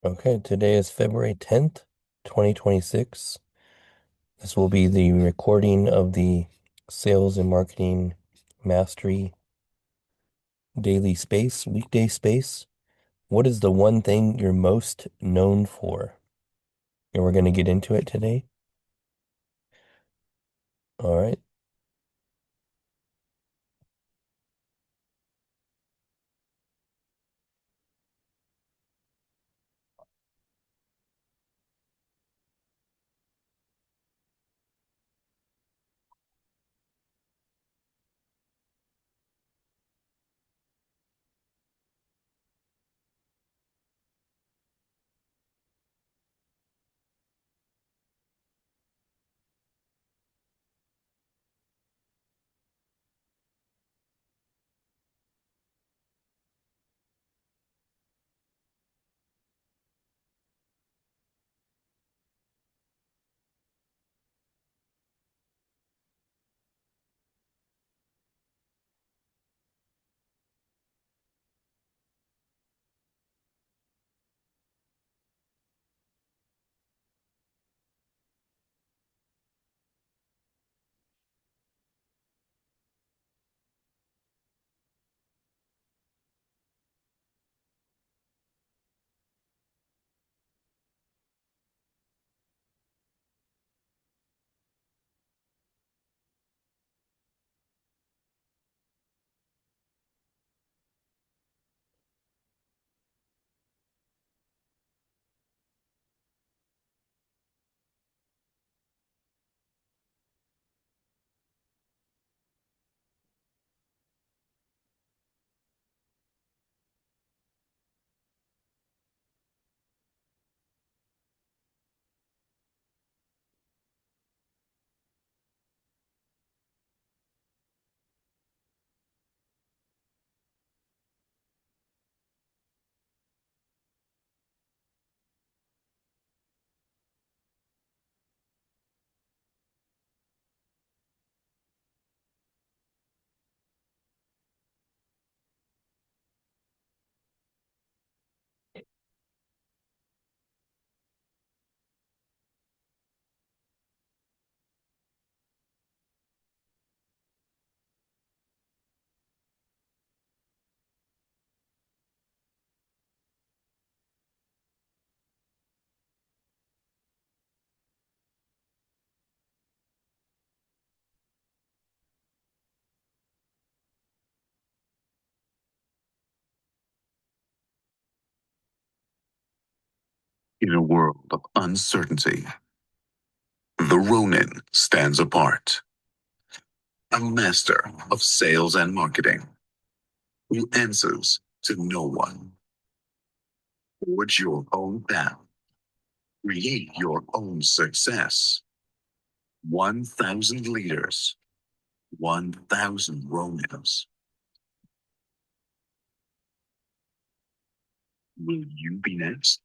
Okay, today is February 10th, 2026. This will be the recording of the Sales and Marketing Mastery Daily Space, weekday space. What is the one thing you're most known for? And we're going to get into it today. All right. In a world of uncertainty, the Ronin stands apart. A master of sales and marketing who answers to no one. Forge your own path. Create your own success. 1,000 leaders, 1,000 Ronins. Will you be next?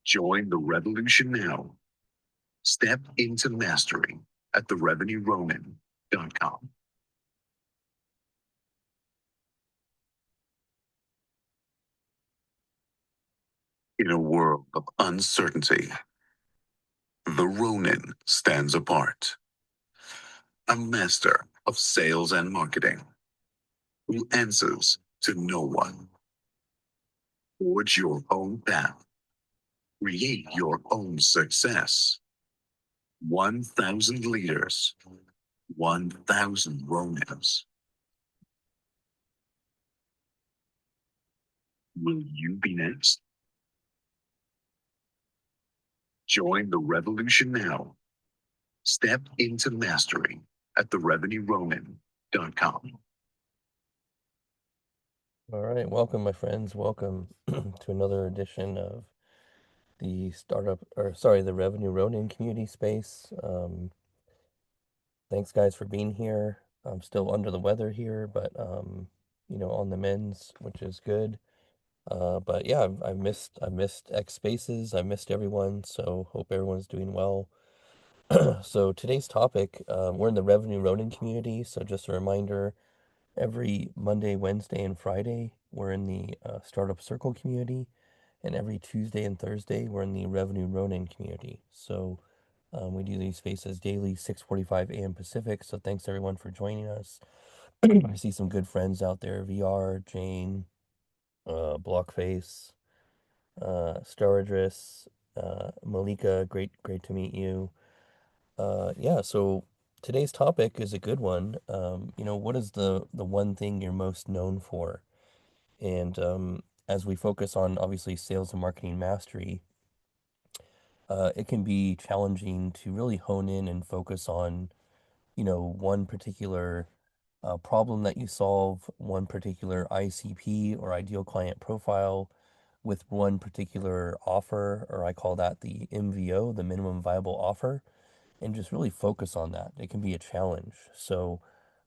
Join the revolution now. Step into mastery at therevenueronin.com. In a world of uncertainty, the Ronin stands apart. A master of sales and marketing who answers to no one. Forge your own path. Create your own success. 1,000 leaders, 1,000 Ronins. Will you be next? Join the revolution now. Step into mastery at therevenueronin.com. All right. Welcome, my friends. Welcome to another edition of the the Revenue Ronin community space. Thanks, guys, for being here. I'm still under the weather here, but on the mends, which is good. But yeah, I've missed X Spaces. I missed everyone, so hope everyone's doing well. So today's topic, we're in the Revenue Ronin community. So just a reminder, every Monday, Wednesday, and Friday, we're in the Startup Circle community, and every Tuesday and Thursday, we're in the Revenue Ronin community. So we do these spaces daily, 6:45 a.m. Pacific. So thanks everyone for joining us. I see some good friends out there: VR, Jane, Blockface, Staradris, Malika. Great to meet you. Yeah. So today's topic is a good one. What is the one thing you're most known for? And as we focus on obviously sales and marketing mastery, it can be challenging to really hone in and focus on, one particular problem that you solve, one particular ICP or ideal client profile with one particular offer, or I call that the MVO, the minimum viable offer, and just really focus on that. It can be a challenge. So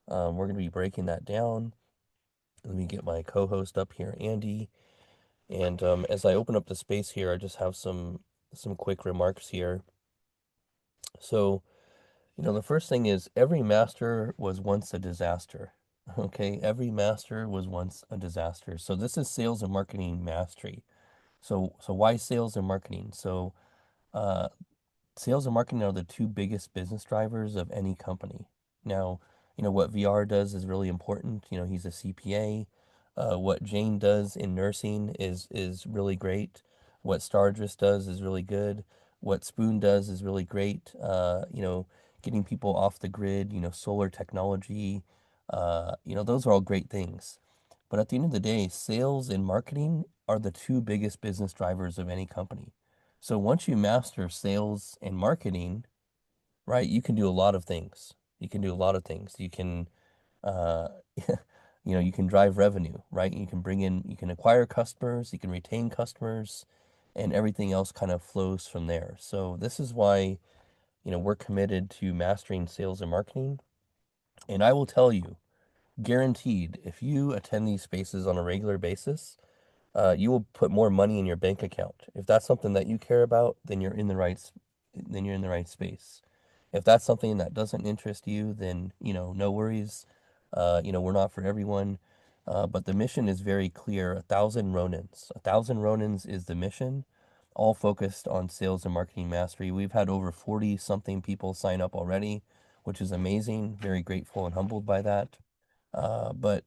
we're going to be breaking that down. Let me get my co-host up here, Andy. And as I open up the space here, I just have some quick remarks here. So, the first thing is every master was once a disaster. Okay, every master was once a disaster. So this is sales and marketing mastery. So why sales and marketing? So uh, sales and marketing are the two biggest business drivers of any company. Now, what VR does is really important. He's a CPA. What Jane does in nursing is really great. What Stardust does is really good. What Spoon does is really great. Getting people off the grid, solar technology, those are all great things. But at the end of the day, sales and marketing are the two biggest business drivers of any company. So once you master sales and marketing, right, you can do a lot of things. You can do a lot of things. You can, uh, you can drive revenue, right? You can acquire customers, you can retain customers, and everything else kind of flows from there. So this is why, we're committed to mastering sales and marketing. And I will tell you, guaranteed, if you attend these spaces on a regular basis, you will put more money in your bank account. If that's something that you care about, then you're in the right space. If that's something that doesn't interest you, then, no worries. We're not for everyone. But the mission is very clear. 1,000 Ronins. 1,000 Ronins is the mission, all focused on sales and marketing mastery. We've had over 40 something people sign up already, which is amazing. Very grateful and humbled by that. But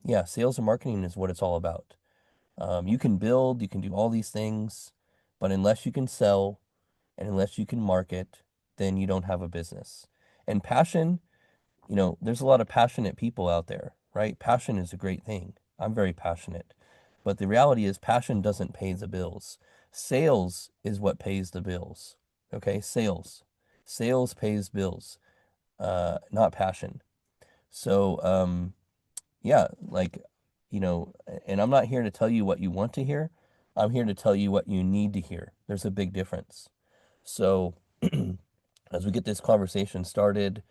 yeah, sales and marketing is what it's all about. You can build, you can do all these things, but unless you can sell and unless you can market, then you don't have a business. And passion, there's a lot of passionate people out there, right? Passion is a great thing. I'm very passionate. But the reality is, passion doesn't pay the bills. Sales is what pays the bills. Okay? Sales. Sales pays bills, not passion. So, yeah, like, and I'm not here to tell you what you want to hear. I'm here to tell you what you need to hear. There's a big difference. So, as we get this conversation started,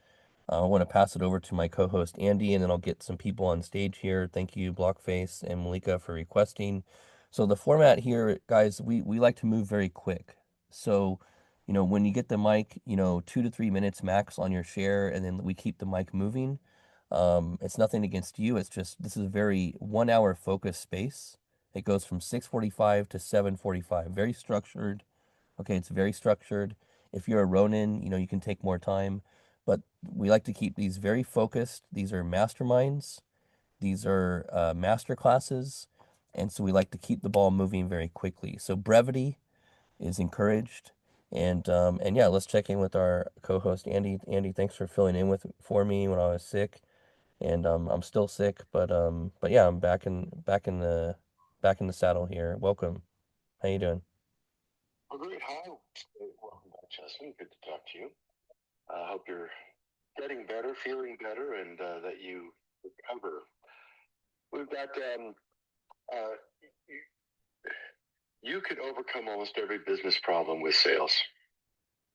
I want to pass it over to my co-host Andy, and then I'll get some people on stage here. Thank you, Blockface and Malika, for requesting. So the format here, guys, we like to move very quick. So, when you get the mic, 2 to 3 minutes max on your share, and then we keep the mic moving. It's nothing against you. It's just this is a very 1 hour focus space. It goes from 6:45 to 7:45. Very structured. Okay, it's very structured. If you're a Ronin, you can take more time, but we like to keep these very focused. These are masterminds. These are master classes, and so we like to keep the ball moving very quickly. So brevity is encouraged, and yeah, let's check in with our co-host Andy. Andy, thanks for filling in for me when I was sick, and I'm still sick, but yeah, I'm back in the saddle here. Welcome. How you doing? Oh, great. Hi. Welcome back, Justin. Good to talk to you. I hope you're getting better, feeling better, and that you recover. We've got, uh, you could overcome almost every business problem with sales,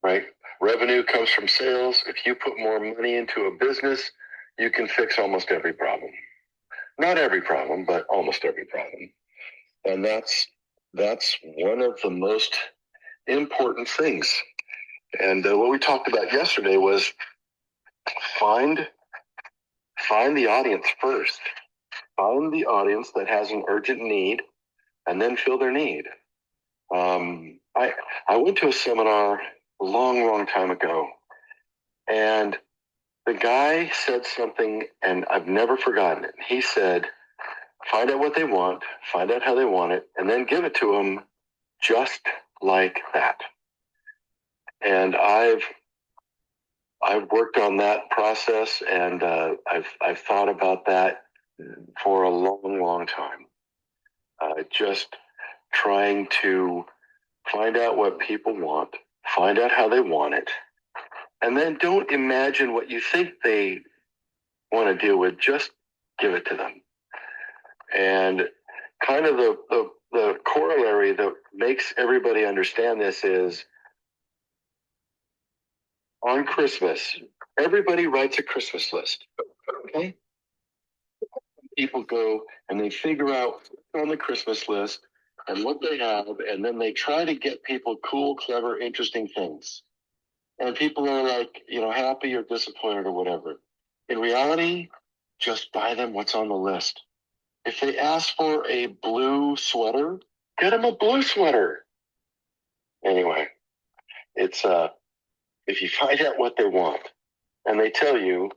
right? Revenue comes from sales. If you put more money into a business, you can fix almost every problem. Not every problem, but almost every problem. And that's one of the most important things. And what we talked about yesterday was find the audience first. find the audience that has an urgent need and then fill their need. I went to a seminar a long, long time ago, and the guy said something, and I've never forgotten it. He said, find out what they want, find out how they want it, and then give it to them just like that. And I've worked on that process, and I've thought about that for a long, long time. Just trying to find out what people want, find out how they want it, and then don't imagine what you think they want to deal with. Just give it to them. And kind of the corollary that makes everybody understand this is on Christmas, everybody writes a Christmas list. Okay? People go and they figure out what's on the Christmas list and what they have, and then they try to get people cool, clever, interesting things. And people are like, happy or disappointed or whatever. In reality, just buy them what's on the list. If they ask for a blue sweater, get them a blue sweater. Anyway, it's if you find out what they want and they tell you,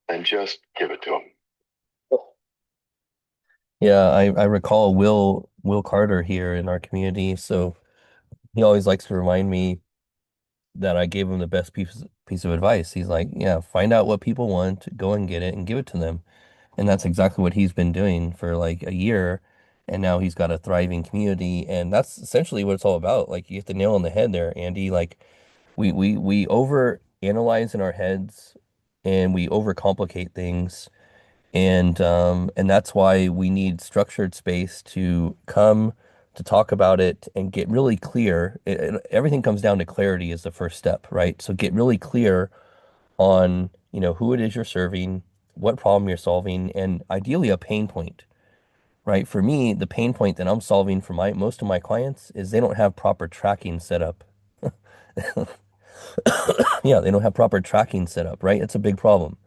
then just give it to them. Yeah, I recall Will Carter here in our community, so he always likes to remind me that I gave him the best piece of advice. He's like, yeah, find out what people want, go and get it and give it to them. And that's exactly what he's been doing for like a year. And now he's got a thriving community. And that's essentially what it's all about. Like you hit the nail on the head there, Andy. Like we over analyze in our heads and we overcomplicate things. And that's why we need structured space to come to talk about it and get really clear. Everything comes down to clarity is the first step, right? So get really clear on, who it is you're serving, what problem you're solving, and ideally a pain point, right? For me, the pain point that I'm solving for my most of my clients is they don't have proper tracking set up. Yeah, they don't have proper tracking set up, right? It's a big problem.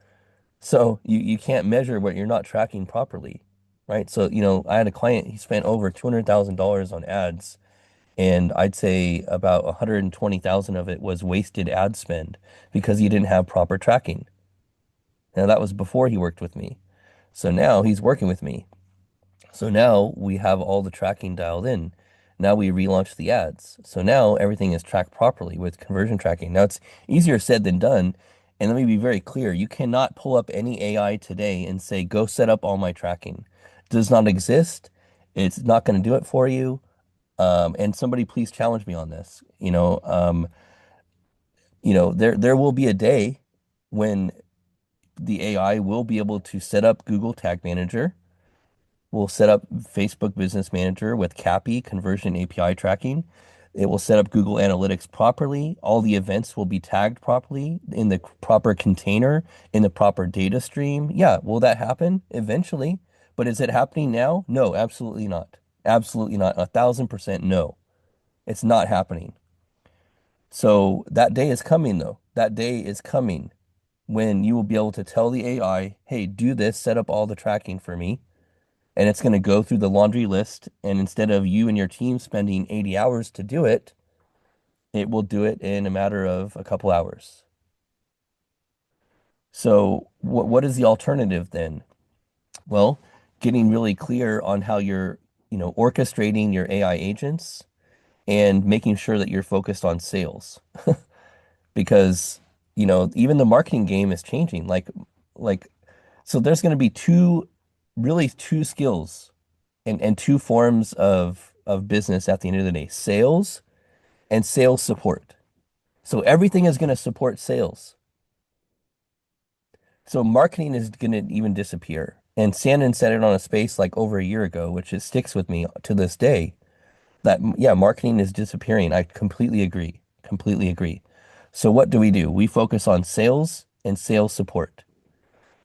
So you can't measure what you're not tracking properly, right? So, I had a client, he spent over $200,000 on ads, and I'd say about 120,000 of it was wasted ad spend because he didn't have proper tracking. Now that was before he worked with me. So now he's working with me. So now we have all the tracking dialed in. Now we relaunch the ads. So now everything is tracked properly with conversion tracking. Now it's easier said than done. And let me be very clear. You cannot pull up any AI today and say, go set up all my tracking. It does not exist. It's not going to do it for you. And somebody please challenge me on this. There will be a day when the AI will be able to set up Google Tag Manager. We'll set up Facebook Business Manager with CAPI, conversion API tracking. It will set up Google Analytics properly. All the events will be tagged properly in the proper container, in the proper data stream. Yeah, will that happen eventually? But is it happening now? No, absolutely not. Absolutely not. 1,000% no. It's not happening. So that day is coming, though. That day is coming when you will be able to tell the AI, hey, do this, set up all the tracking for me, and it's going to go through the laundry list. And instead of you and your team spending 80 hours to do it, it will do it in a matter of a couple hours. So what is the alternative then? Well, getting really clear on how you're, orchestrating your AI agents and making sure that you're focused on sales because, even the marketing game is changing. Like, so there's going to be really two skills and two forms of business at the end of the day, sales and sales support. So everything is going to support sales. So marketing is going to even disappear. And Shannon said it on a space like over a year ago, which it sticks with me to this day, that yeah, marketing is disappearing. I completely agree. Completely agree. So what do? We focus on sales and sales support.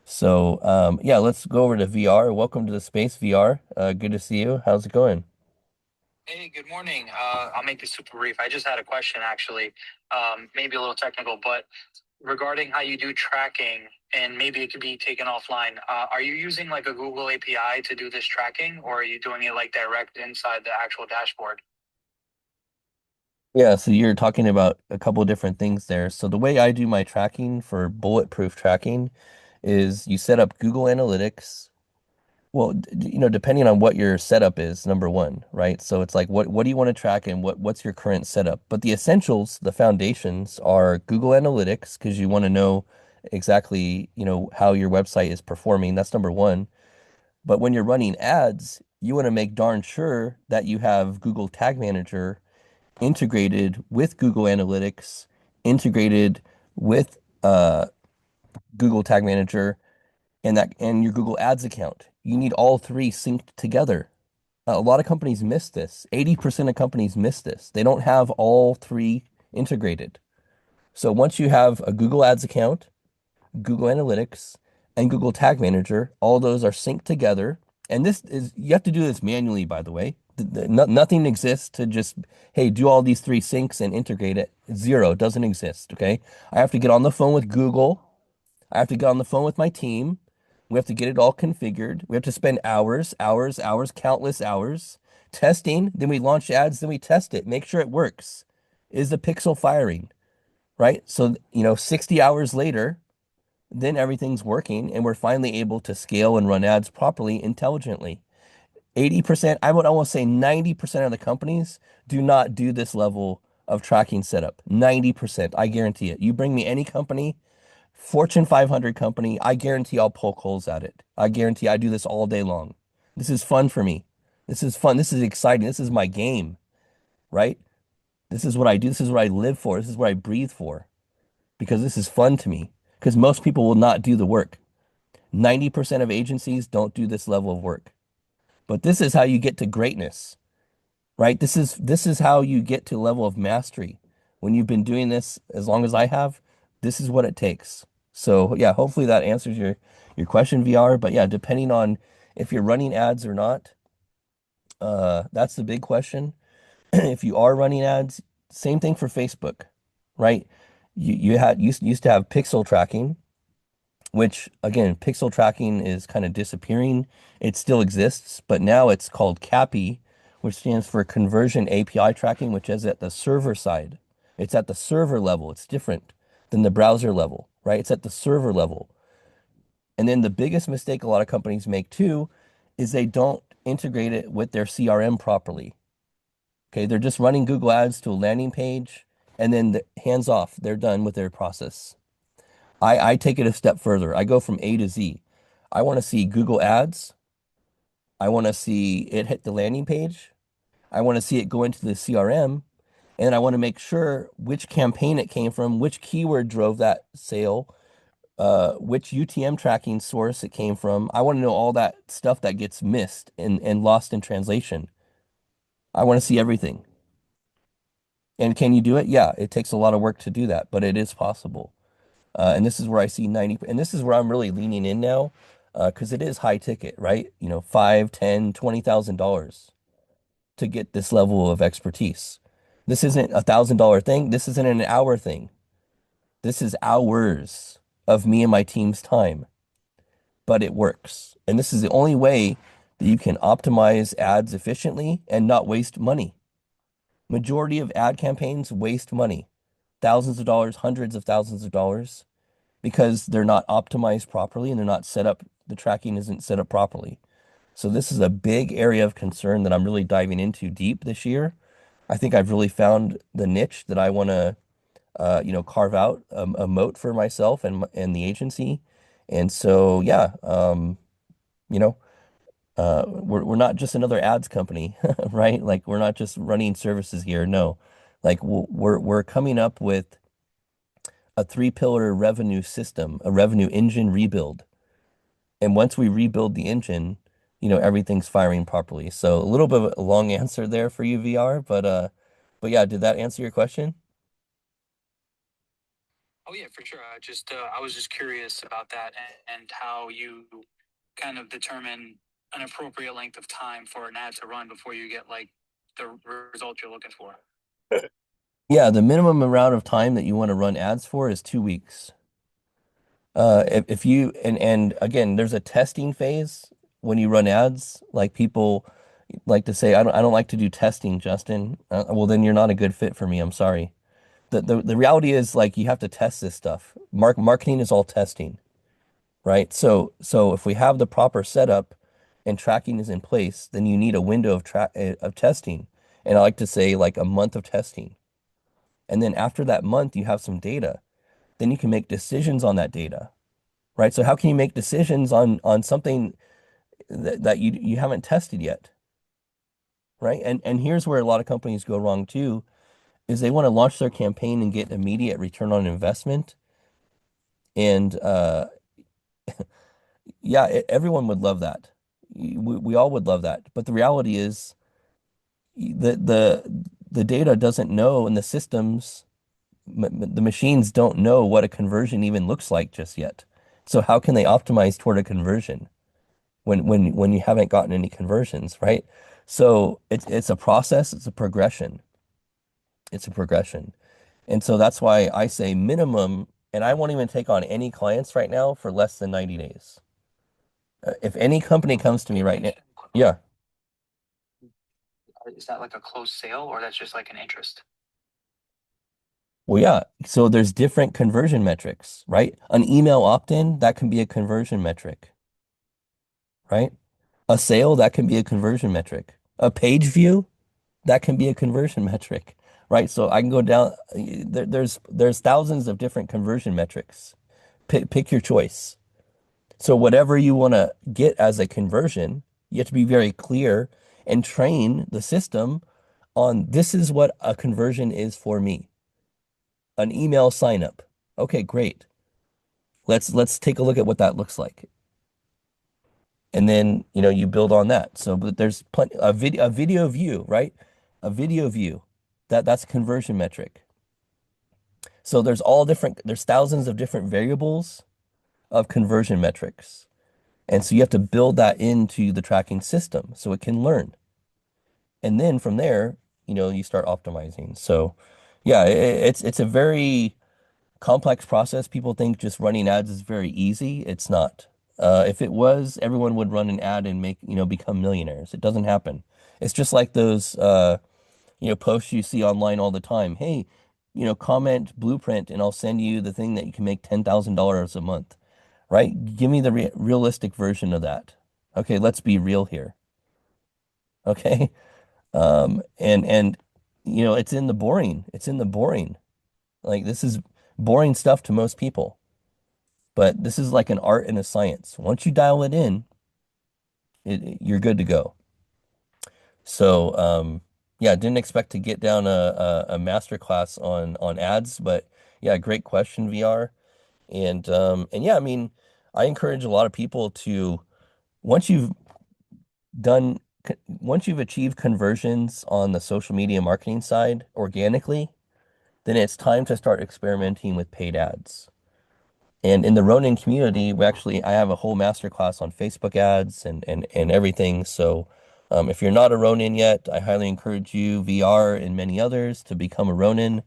So yeah, let's go over to VR. Welcome to the space, VR. Good to see you. How's it going? Hey, good morning. I'll make this super brief. I just had a question, actually, maybe a little technical, but regarding how you do tracking, and maybe it could be taken offline. Are you using like a Google API to do this tracking, or are you doing it like direct inside the actual dashboard? Yeah, so you're talking about a couple of different things there. So the way I do my tracking for bulletproof tracking is you set up Google Analytics. Well, depending on what your setup is, number one, right? So it's like what do you want to track and what's your current setup? But the essentials, the foundations are Google Analytics because you want to know exactly, how your website is performing. That's number one. But when you're running ads, you want to make darn sure that you have Google Tag Manager integrated with Google Analytics, integrated with Google Tag Manager, and your Google Ads account. You need all three synced together. A lot of companies miss this. 80% of companies miss this. They don't have all three integrated. So once you have a Google Ads account, Google Analytics, and Google Tag Manager, all those are synced together. And you have to do this manually, by the way. Nothing exists to just, hey, do all these three syncs and integrate it. Zero, it doesn't exist. Okay. I have to get on the phone with Google. I have to get on the phone with my team. We have to get it all configured. We have to spend hours, hours, hours, countless hours testing. Then we launch ads. Then we test it, make sure it works. Is the pixel firing? Right. So, 60 hours later, then everything's working and we're finally able to scale and run ads properly, intelligently. 80%, I would almost say 90% of the companies do not do this level of tracking setup. 90%, I guarantee it. You bring me any company, Fortune 500 company, I guarantee I'll poke holes at it. I guarantee I do this all day long. This is fun for me. This is fun. This is exciting. This is my game, right? This is what I do. This is what I live for. This is what I breathe for because this is fun to me. Because most people will not do the work. 90% of agencies don't do this level of work. But this is how you get to greatness, right? This is how you get to level of mastery. When you've been doing this as long as I have, this is what it takes. So yeah, hopefully that answers your question, VR. But yeah, depending on if you're running ads or not, that's the big question. If you are running ads, same thing for Facebook, right? You used to have pixel tracking, which again, pixel tracking is kind of disappearing. It still exists, but now it's called CAPI, which stands for Conversion API Tracking, which is at the server side. It's at the server level. It's different than the browser level, right? It's at the server level. And then the biggest mistake a lot of companies make too is they don't integrate it with their CRM properly. Okay, they're just running Google Ads to a landing page and then hands off. They're done with their process. I take it a step further. I go from A to Z. I want to see Google Ads. I want to see it hit the landing page. I want to see it go into the CRM. And I want to make sure which campaign it came from, which keyword drove that sale, which UTM tracking source it came from. I want to know all that stuff that gets missed and lost in translation. I want to see everything. And can you do it? Yeah, it takes a lot of work to do that, but it is possible. And this is where I see 90, and this is where I'm really leaning in now, because it is high ticket, right? 5, 10, $20,000 to get this level of expertise. This isn't $1,000 thing. This isn't an hour thing. This is hours of me and my team's time, but it works. And this is the only way that you can optimize ads efficiently and not waste money. Majority of ad campaigns waste money, thousands of dollars, hundreds of thousands of dollars because they're not optimized properly and they're not set up, the tracking isn't set up properly. So this is a big area of concern that I'm really diving into deep this year. I think I've really found the niche that I want to, carve out a moat for myself and the agency. And so, yeah, you know, we're not just another ads company, right? Like we're not just running services here. No, like we're coming up with a three-pillar revenue system, a revenue engine rebuild. And once we rebuild the engine, everything's firing properly. So a little bit of a long answer there for you, VR, but yeah, did that answer your question? Oh yeah, for sure. I was just curious about that, and how you kind of determine an appropriate length of time for an ad to run before you get like the result you're looking for. Yeah, the minimum amount of time that you want to run ads for is 2 weeks. If you and again, there's a testing phase when you run ads. Like people like to say, I don't like to do testing, Justin. Well, then you're not a good fit for me. I'm sorry. The reality is like you have to test this stuff. Marketing is all testing, right? So if we have the proper setup and tracking is in place, then you need a window of testing. And I like to say like a month of testing. And then after that month, you have some data. Then you can make decisions on that data, right? So how can you make decisions on something that you haven't tested yet, right? And here's where a lot of companies go wrong too, is they want to launch their campaign and get immediate return on investment. And yeah, everyone would love that. We all would love that. But the reality is the data doesn't know, and the systems, the machines don't know what a conversion even looks like just yet. So how can they optimize toward a conversion when you haven't gotten any conversions, right? So it's a process, it's a progression. It's a progression. And so that's why I say minimum, and I won't even take on any clients right now for less than 90 days. If any company comes to me right now, yeah. Is that like a closed sale or that's just like an interest? Well, yeah. So there's different conversion metrics, right? An email opt-in, that can be a conversion metric, right? A sale, that can be a conversion metric. A page view, that can be a conversion metric, right? So I can go down, there's thousands of different conversion metrics. Pick your choice. So whatever you want to get as a conversion, you have to be very clear and train the system on this is what a conversion is for me. An email sign up. Okay, great. Let's take a look at what that looks like. And then, you build on that. So, but there's plenty a video view, right? A video view. That's a conversion metric. So there's thousands of different variables of conversion metrics. And so you have to build that into the tracking system so it can learn. And then from there, you start optimizing. So yeah, it's a very complex process. People think just running ads is very easy. It's not. If it was, everyone would run an ad and become millionaires. It doesn't happen. It's just like those, posts you see online all the time. Hey, comment blueprint and I'll send you the thing that you can make $10,000 a month, right? Give me the realistic version of that. Okay, let's be real here. Okay. And it's in the boring. Like this is boring stuff to most people. But this is like an art and a science. Once you dial it in, you're good to go. So, yeah, didn't expect to get down a master class on ads, but yeah, great question, VR. And yeah, I mean, I encourage a lot of people to once you've once you've achieved conversions on the social media marketing side organically, then it's time to start experimenting with paid ads. And in the Ronin community, I have a whole master class on Facebook ads and everything. So if you're not a Ronin yet, I highly encourage you, VR and many others, to become a Ronin.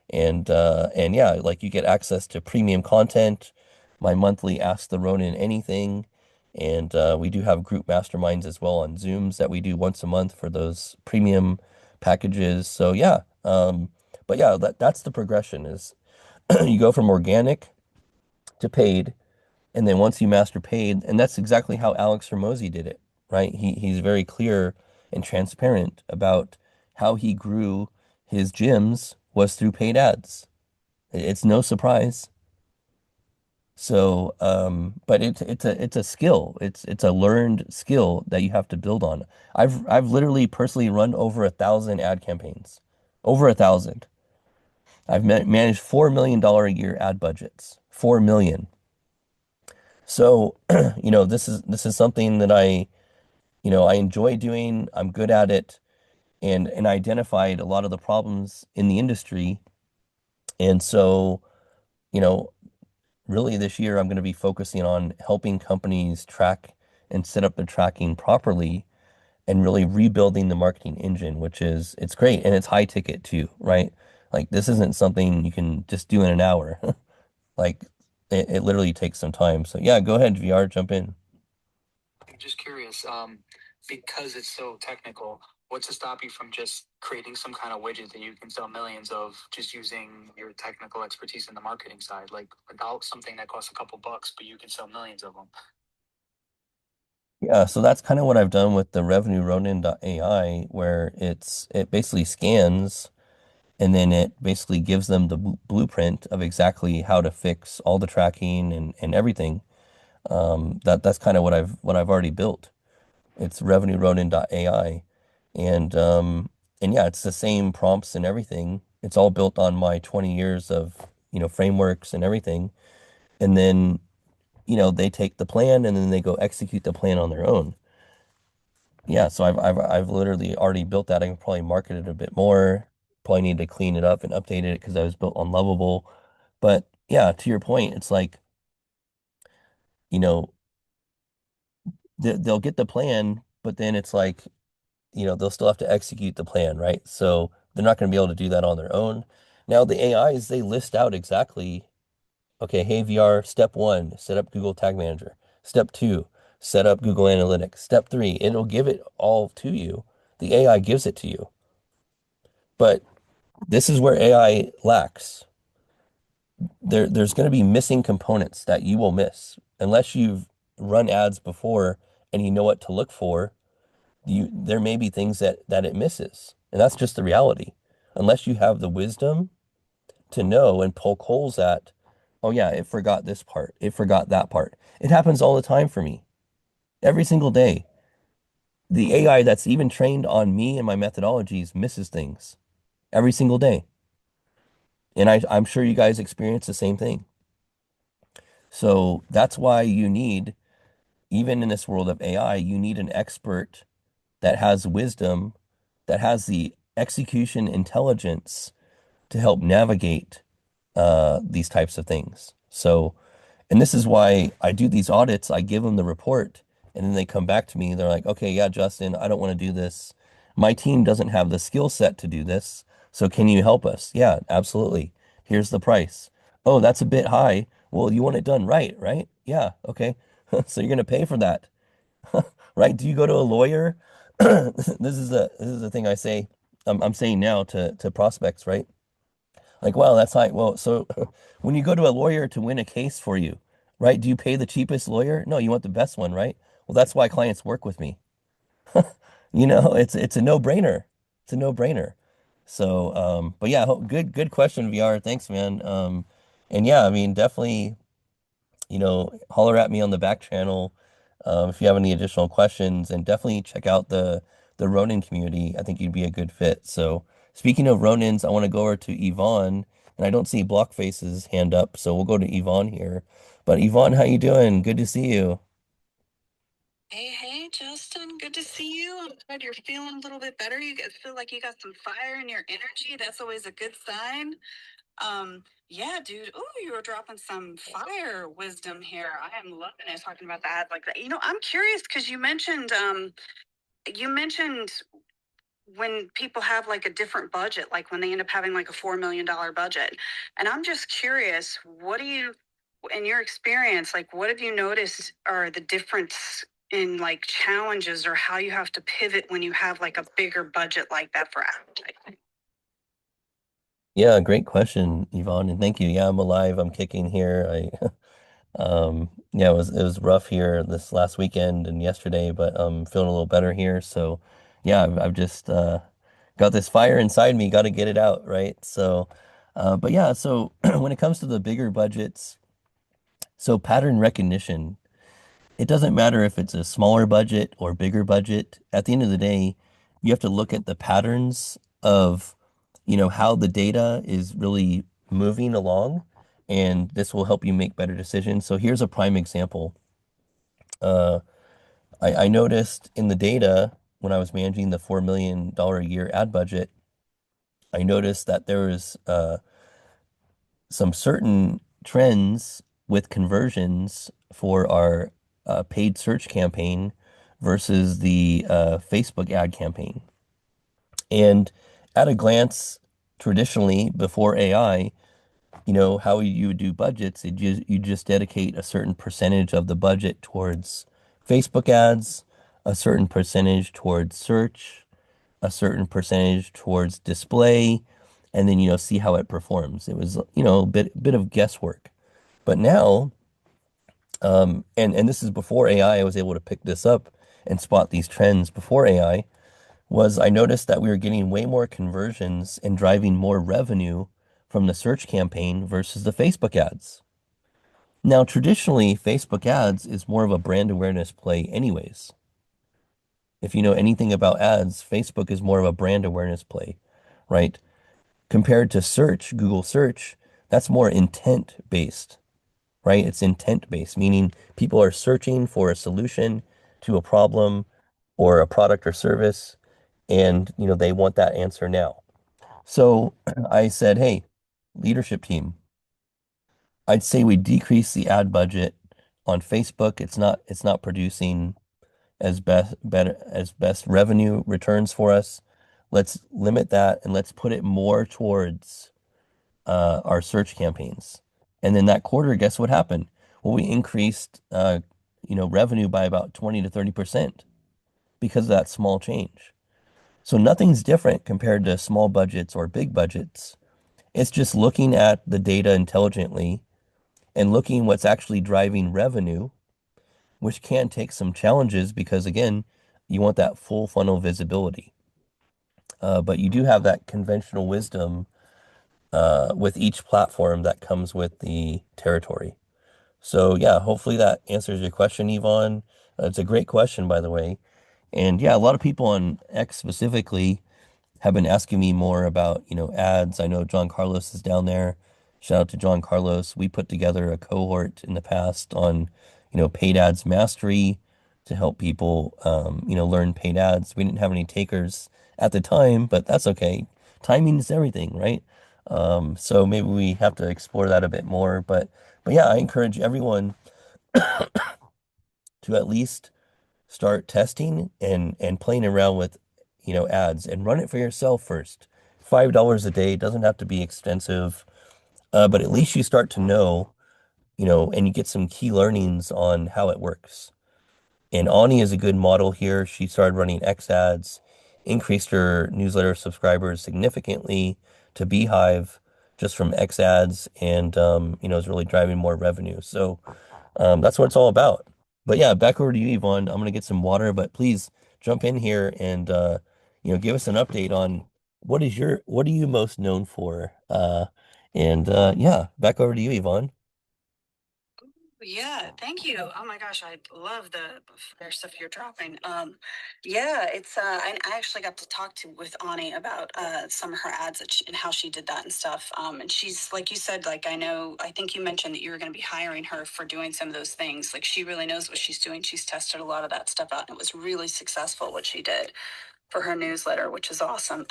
And yeah, like you get access to premium content, my monthly Ask the Ronin Anything. And we do have group masterminds as well on Zooms that we do once a month for those premium packages. So yeah, but yeah, that's the progression is you go from organic to paid. And then once you master paid, and that's exactly how Alex Hormozy did it, right? He's very clear and transparent about how he grew his gyms was through paid ads. It's no surprise. So, but it's a skill. It's a learned skill that you have to build on. I've literally personally run over 1,000 ad campaigns, over 1,000. I've managed $4 million a year ad budgets, 4 million. So, this is something that I enjoy doing. I'm good at it and identified a lot of the problems in the industry. And so, you know, really this year I'm going to be focusing on helping companies track and set up their tracking properly and really rebuilding the marketing engine, which is it's great and it's high ticket too, right? Like this isn't something you can just do in an hour. Like it literally takes some time. So yeah, go ahead, VR, jump in. I'm just curious, because it's so technical, what's to stop you from just creating some kind of widget that you can sell millions of just using your technical expertise in the marketing side? Like without something that costs a couple bucks, but you can sell millions of them. Yeah, so that's kind of what I've done with the revenue Ronin.ai, where it basically scans and then it basically gives them the blueprint of exactly how to fix all the tracking and everything. That's kind of what I've already built. It's revenue Ronin.ai. And and yeah, it's the same prompts and everything. It's all built on my 20 years of, frameworks and everything. And then, they take the plan and then they go execute the plan on their own. Yeah, so I've literally already built that. I can probably market it a bit more. Probably need to clean it up and update it because I was built on Lovable. But yeah, to your point, it's like, you know, they'll get the plan, but then it's like, they'll still have to execute the plan, right? So they're not going to be able to do that on their own. Now the AIs, they list out exactly, okay, hey VR, step one, set up Google Tag Manager. Step two, set up Google Analytics. Step three, it'll give it all to you. The AI gives it to you. But this is where AI lacks. There's going to be missing components that you will miss unless you've run ads before and you know what to look for. There may be things that it misses, and that's just the reality. Unless you have the wisdom to know and poke holes at, oh yeah, it forgot this part, it forgot that part. It happens all the time for me, every single day. The AI that's even trained on me and my methodologies misses things every single day. And I'm sure you guys experience the same thing. So that's why you need, even in this world of AI, you need an expert that has wisdom, that has the execution intelligence to help navigate these types of things. So, and this is why I do these audits. I give them the report, and then they come back to me. They're like, okay, yeah, Justin, I don't want to do this. My team doesn't have the skill set to do this. So can you help us? Yeah, absolutely. Here's the price. Oh, that's a bit high. Well, you want it done right, right? Yeah, okay. So you're going to pay for that, right? Do you go to a lawyer? This is the thing I say. I'm saying now to prospects, right? Like, wow, that's high. Well, so when you go to a lawyer to win a case for you, right? Do you pay the cheapest lawyer? No, you want the best one, right? Well, that's why clients work with me. It's a no-brainer. It's a no-brainer. So, but yeah, good question, VR. Thanks, man. And yeah, I mean, definitely, holler at me on the back channel if you have any additional questions, and definitely check out the Ronin community. I think you'd be a good fit. So, speaking of Ronins, I want to go over to Yvonne, and I don't see Blockface's hand up, so we'll go to Yvonne here. But Yvonne, how you doing? Good to see you. Hey, Justin. Good to see you. I'm glad you're feeling a little bit better. You guys feel like you got some fire in your energy. That's always a good sign. Yeah, dude. Oh, you were dropping some fire wisdom here. I am loving it talking about that like that. I'm curious because you mentioned when people have like a different budget, like when they end up having like a $4 million budget. And I'm just curious, what do you, in your experience, like what have you noticed are the difference in like challenges or how you have to pivot when you have like a bigger budget like that for advertising? Yeah, great question, Yvonne, and thank you. Yeah, I'm alive. I'm kicking here. Yeah, it was rough here this last weekend and yesterday, but I'm feeling a little better here. So, yeah, I've just got this fire inside me. Got to get it out, right? So, but yeah, so when it comes to the bigger budgets, so pattern recognition, it doesn't matter if it's a smaller budget or bigger budget. At the end of the day, you have to look at the patterns of, how the data is really moving along, and this will help you make better decisions. So here's a prime example. Uh, I noticed in the data when I was managing the $4 million a year ad budget, I noticed that there was some certain trends with conversions for our paid search campaign versus the Facebook ad campaign. And at a glance, Traditionally, before AI, how you would do budgets, you just dedicate a certain percentage of the budget towards Facebook ads, a certain percentage towards search, a certain percentage towards display, and then, see how it performs. It was, a bit of guesswork. But now, and this is before AI, I was able to pick this up and spot these trends before AI, was I noticed that we were getting way more conversions and driving more revenue from the search campaign versus the Facebook ads. Now, traditionally, Facebook ads is more of a brand awareness play anyways. If you know anything about ads, Facebook is more of a brand awareness play, right? Compared to search, Google search, that's more intent based, right? It's intent based, meaning people are searching for a solution to a problem or a product or service, and they want that answer now. So I said, hey, leadership team, I'd say we decrease the ad budget on Facebook. It's not producing as best revenue returns for us. Let's limit that and let's put it more towards our search campaigns. And then that quarter, guess what happened? Well, we increased revenue by about 20 to 30% because of that small change. So nothing's different compared to small budgets or big budgets. It's just looking at the data intelligently and looking what's actually driving revenue, which can take some challenges because, again, you want that full funnel visibility. But you do have that conventional wisdom with each platform that comes with the territory. So, yeah, hopefully that answers your question, Yvonne. It's a great question, by the way. And yeah, a lot of people on X specifically have been asking me more about, ads. I know John Carlos is down there. Shout out to John Carlos. We put together a cohort in the past on, paid ads mastery to help people, learn paid ads. We didn't have any takers at the time, but that's okay. Timing is everything, right? So maybe we have to explore that a bit more. But yeah, I encourage everyone to at least start testing and playing around with, ads and run it for yourself first. $5 a day doesn't have to be extensive, but at least you start to know, and you get some key learnings on how it works. And Ani is a good model here. She started running X ads, increased her newsletter subscribers significantly to Beehive just from X ads, and is really driving more revenue. So that's what it's all about. But yeah, back over to you, Yvonne. I'm gonna get some water, but please jump in here and give us an update on what are you most known for? And yeah, back over to you, Yvonne. Yeah, thank you. Oh my gosh, I love the fire stuff you're dropping. Yeah, it's I actually got to talk to with Ani about some of her ads and how she did that and stuff. And she's like you said, like I think you mentioned that you were going to be hiring her for doing some of those things. Like she really knows what she's doing. She's tested a lot of that stuff out, and it was really successful what she did for her newsletter, which is awesome.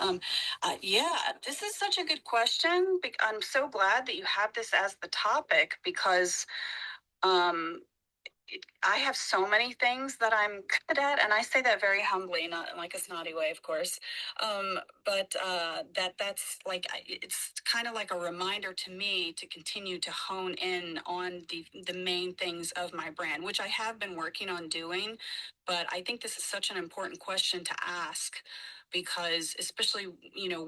Yeah, this is such a good question. I'm so glad that you have this as the topic because um, I have so many things that I'm good at, and I say that very humbly, not in like a snotty way, of course. But that's like it's kind of like a reminder to me to continue to hone in on the main things of my brand, which I have been working on doing. But I think this is such an important question to ask because especially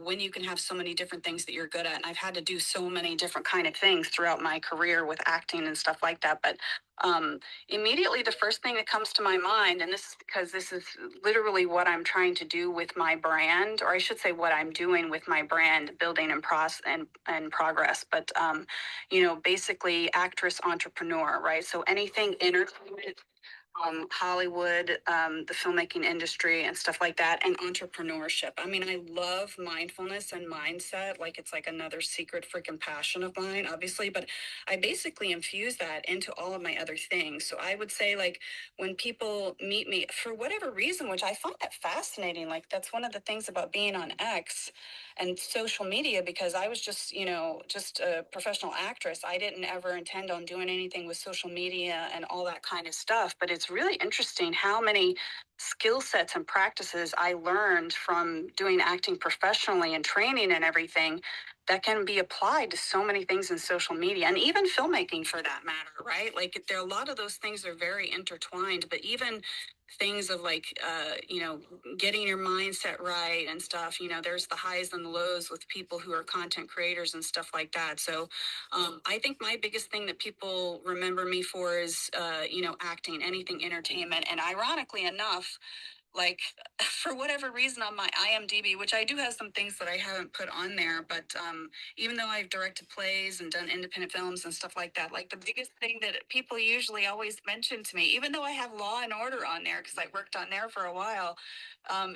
when you can have so many different things that you're good at, and I've had to do so many different kind of things throughout my career with acting and stuff like that. But immediately the first thing that comes to my mind, and this is because this is literally what I'm trying to do with my brand, or I should say what I'm doing with my brand building and progress, but basically actress entrepreneur, right? So anything entertainment, Hollywood, the filmmaking industry and stuff like that, and entrepreneurship. I mean, I love mindfulness and mindset. Like it's like another secret freaking passion of mine, obviously, but I basically infuse that into all of my other things. So I would say like when people meet me for whatever reason, which I find that fascinating, like that's one of the things about being on X and social media, because I was just a professional actress. I didn't ever intend on doing anything with social media and all that kind of stuff, but it's it's really interesting how many skill sets and practices I learned from doing acting professionally and training and everything that can be applied to so many things in social media and even filmmaking for that matter, right? Like there are a lot of those things are very intertwined, but even things of like getting your mindset right and stuff, there's the highs and the lows with people who are content creators and stuff like that. So I think my biggest thing that people remember me for is acting, anything entertainment. And ironically enough, like for whatever reason on my IMDb, which I do have some things that I haven't put on there, but even though I've directed plays and done independent films and stuff like that, like the biggest thing that people usually always mention to me, even though I have Law and Order on there because I worked on there for a while,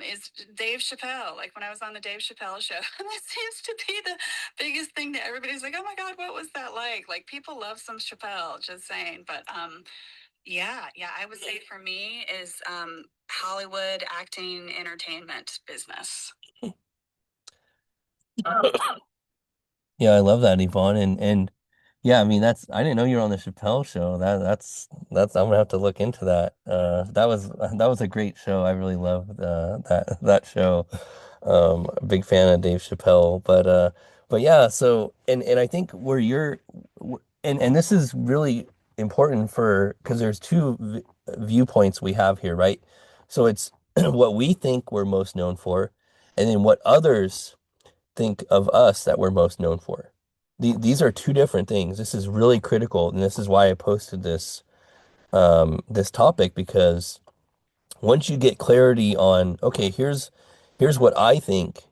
is Dave Chappelle. Like when I was on the Dave Chappelle show, that seems to be the biggest thing that everybody's like, oh my God, what was that like? Like people love some Chappelle, just saying. But yeah, I would say for me is Hollywood acting entertainment business. Yeah, I love that, Yvonne. And yeah, I mean I didn't know you were on the Chappelle show. That's I'm gonna have to look into that. That was a great show. I really loved that show. A big fan of Dave Chappelle. But yeah, so and I think where and this is really important for because there's two v viewpoints we have here, right? So it's what we think we're most known for, and then what others think of us that we're most known for. These are two different things. This is really critical, and this is why I posted this topic because once you get clarity on, okay, here's what I think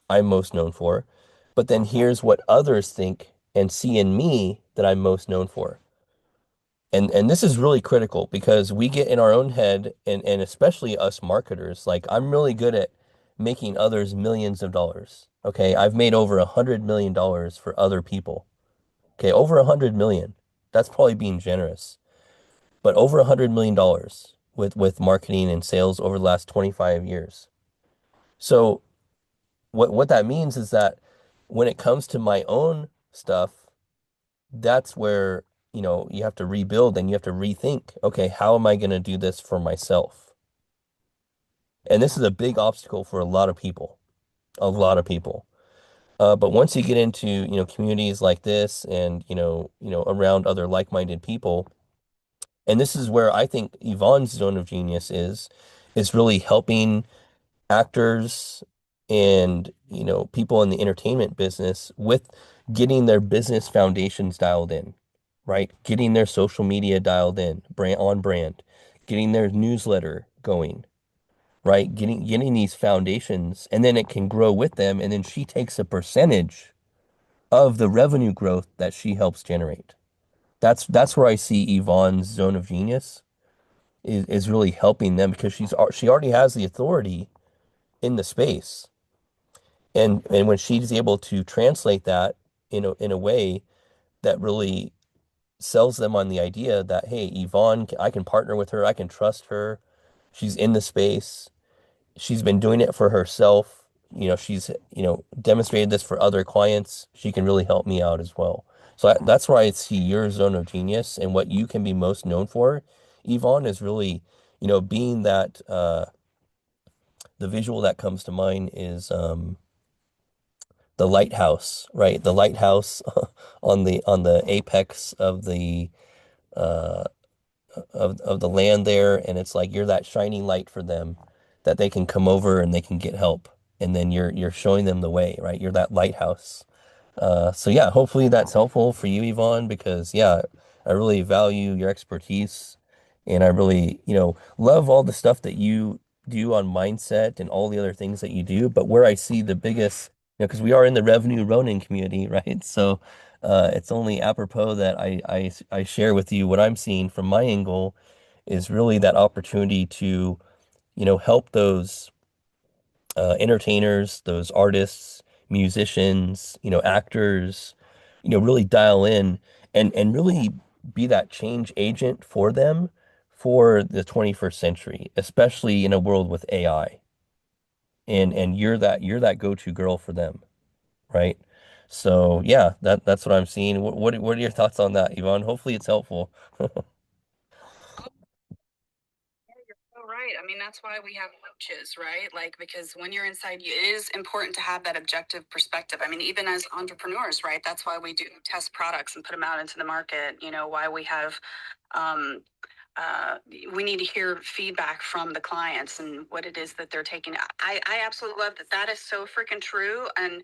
I'm most known for, but then here's what others think and see in me that I'm most known for. And this is really critical because we get in our own head and especially us marketers, like I'm really good at making others millions of dollars. Okay, I've made over $100 million for other people. Okay, over 100 million. That's probably being generous, but over $100 million with marketing and sales over the last 25 years. So what that means is that when it comes to my own stuff, that's where, you have to rebuild and you have to rethink, okay, how am I going to do this for myself? And this is a big obstacle for a lot of people, a lot of people. But once you get into, communities like this and, around other like-minded people, and this is where I think Yvonne's zone of genius is really helping actors and people in the entertainment business with getting their business foundations dialed in, right? Getting their social media dialed in, brand, getting their newsletter going, right? Getting these foundations, and then it can grow with them, and then she takes a percentage of the revenue growth that she helps generate. That's where I see Yvonne's zone of genius is really helping them because she already has the authority in the space. And when she's able to translate that in a way that really sells them on the idea that, hey, Yvonne, I can partner with her, I can trust her. She's in the space. She's been doing it for herself. She's, demonstrated this for other clients. She can really help me out as well. So that's where I see your zone of genius and what you can be most known for, Yvonne, is really, being that the visual that comes to mind is the lighthouse, right? The lighthouse on the apex of the uh of the land there, and it's like you're that shining light for them that they can come over and they can get help. And then you're showing them the way, right? You're that lighthouse. So yeah, hopefully that's helpful for you, Yvonne, because yeah, I really value your expertise and I really, love all the stuff that you do on mindset and all the other things that you do. But where I see the biggest, because we are in the revenue Ronin community, right? So it's only apropos that I share with you what I'm seeing from my angle is really that opportunity to, help those entertainers, those artists, musicians, actors, really dial in and really be that change agent for them for the 21st century, especially in a world with AI. And you're that go-to girl for them, right? So yeah, that's what I'm seeing. What are your thoughts on that, Yvonne? Hopefully it's helpful. great. I mean, that's why we have coaches, right? Like, because when you're inside, it is important to have that objective perspective. I mean, even as entrepreneurs, right? That's why we do test products and put them out into the market. You know, why we have um, uh, we need to hear feedback from the clients and what it is that they're taking. I absolutely love that. That is so freaking true. And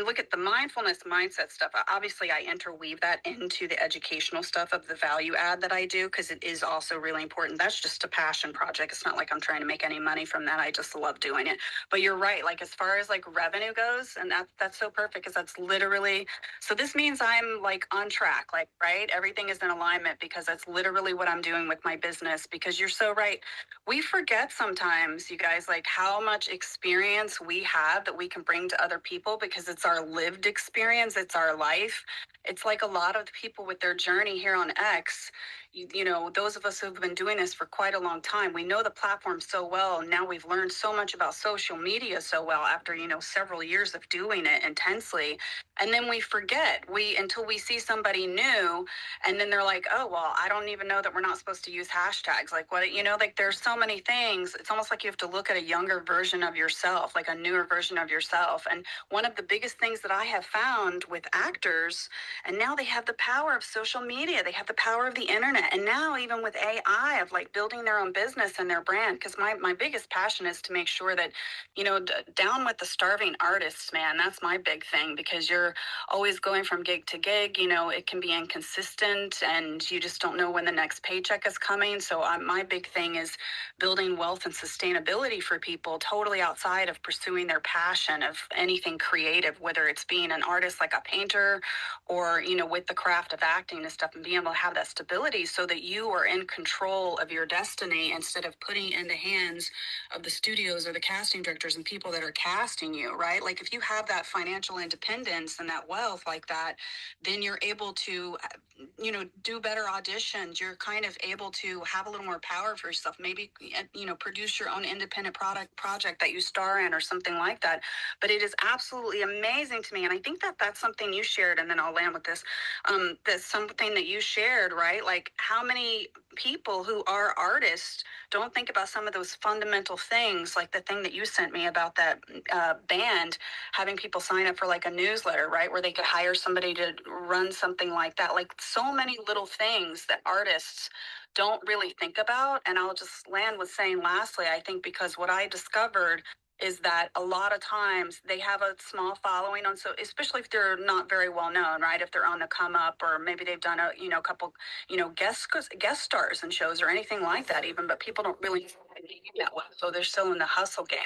look at the mindfulness mindset stuff. Obviously, I interweave that into the educational stuff of the value add that I do because it is also really important. That's just a passion project. It's not like I'm trying to make any money from that. I just love doing it. But you're right. Like as far as like revenue goes, and that's so perfect because that's literally so this means I'm like on track, like, right? Everything is in alignment because that's literally what I'm doing with my business. Because you're so right. We forget sometimes, you guys, like how much experience we have that we can bring to other people because it's our lived experience, it's our life. It's like a lot of the people with their journey here on X, you know, those of us who've been doing this for quite a long time, we know the platform so well. Now we've learned so much about social media so well after, you know, several years of doing it intensely. And then we forget until we see somebody new and then they're like, oh, well, I don't even know that we're not supposed to use hashtags. Like what, you know, like there's so many things. It's almost like you have to look at a younger version of yourself, like a newer version of yourself. And one of the biggest things that I have found with actors, and now they have the power of social media, they have the power of the internet. And now even with AI of like building their own business and their brand, because my biggest passion is to make sure that, you know, down with the starving artists, man, that's my big thing because you're always going from gig to gig, you know, it can be inconsistent and you just don't know when the next paycheck is coming. So my big thing is building wealth and sustainability for people totally outside of pursuing their passion of anything creative, whether it's being an artist like a painter or, you know, with the craft of acting and stuff and being able to have that stability so that you are in control of your destiny instead of putting it in the hands of the studios or the casting directors and people that are casting you, right? Like if you have that financial independence and that wealth like that, then you're able to, you know, do better auditions. You're kind of able to have a little more power for yourself. Maybe, you know, produce your own independent project that you star in or something like that. But it is absolutely amazing to me. And I think that that's something you shared, and then I'll land with this. That's something that you shared, right? Like how many people who are artists don't think about some of those fundamental things, like the thing that you sent me about that band having people sign up for like a newsletter, right? Where they could hire somebody to run something like that. Like so many little things that artists don't really think about. And I'll just land with saying, lastly, I think because what I discovered is that a lot of times they have a small following on, so especially if they're not very well known, right? If they're on the come up, or maybe they've done a, you know, couple, you know, guest stars in shows or anything like that even, but people don't really that well. So they're still in the hustle game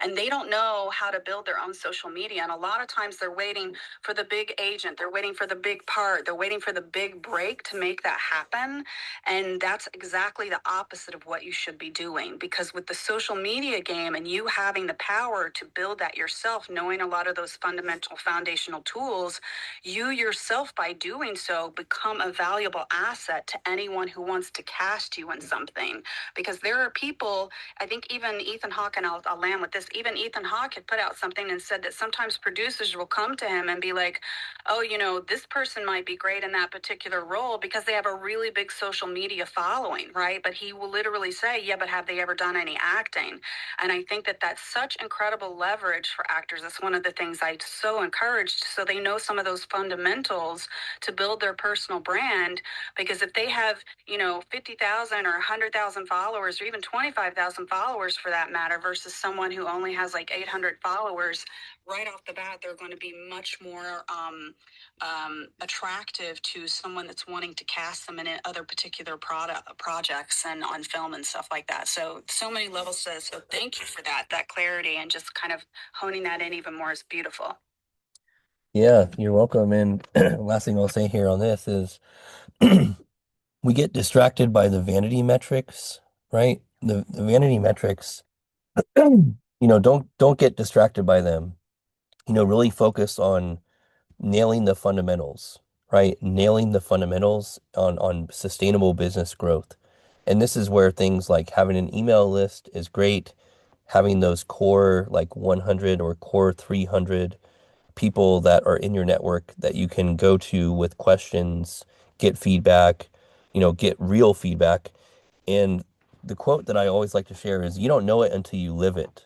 and they don't know how to build their own social media. And a lot of times they're waiting for the big agent, they're waiting for the big part, they're waiting for the big break to make that happen. And that's exactly the opposite of what you should be doing, because with the social media game and you having the power to build that yourself, knowing a lot of those fundamental foundational tools, you yourself by doing so become a valuable asset to anyone who wants to cast you in something. Because there are people, I think even Ethan Hawke, and I'll land with this, even Ethan Hawke had put out something and said that sometimes producers will come to him and be like, oh, you know, this person might be great in that particular role because they have a really big social media following, right? But he will literally say, yeah, but have they ever done any acting? And I think that that's such incredible leverage for actors. That's one of the things I so encouraged, so they know some of those fundamentals to build their personal brand. Because if they have, you know, 50,000 or 100,000 followers, or even 25,000 followers for that matter, versus someone who only has like 800 followers, right off the bat, they're going to be much more attractive to someone that's wanting to cast them in other particular projects and on film and stuff like that. So many levels to this. So thank you for that clarity, and just kind of honing that in even more is beautiful. Yeah, you're welcome. And last thing I'll say here on this is we get distracted by the vanity metrics, right? The vanity metrics, don't get distracted by them. Really focus on nailing the fundamentals, right? Nailing the fundamentals on sustainable business growth. And this is where things like having an email list is great, having those core like 100 or core 300 people that are in your network that you can go to with questions, get feedback, get real feedback. And the quote that I always like to share is, you don't know it until you live it.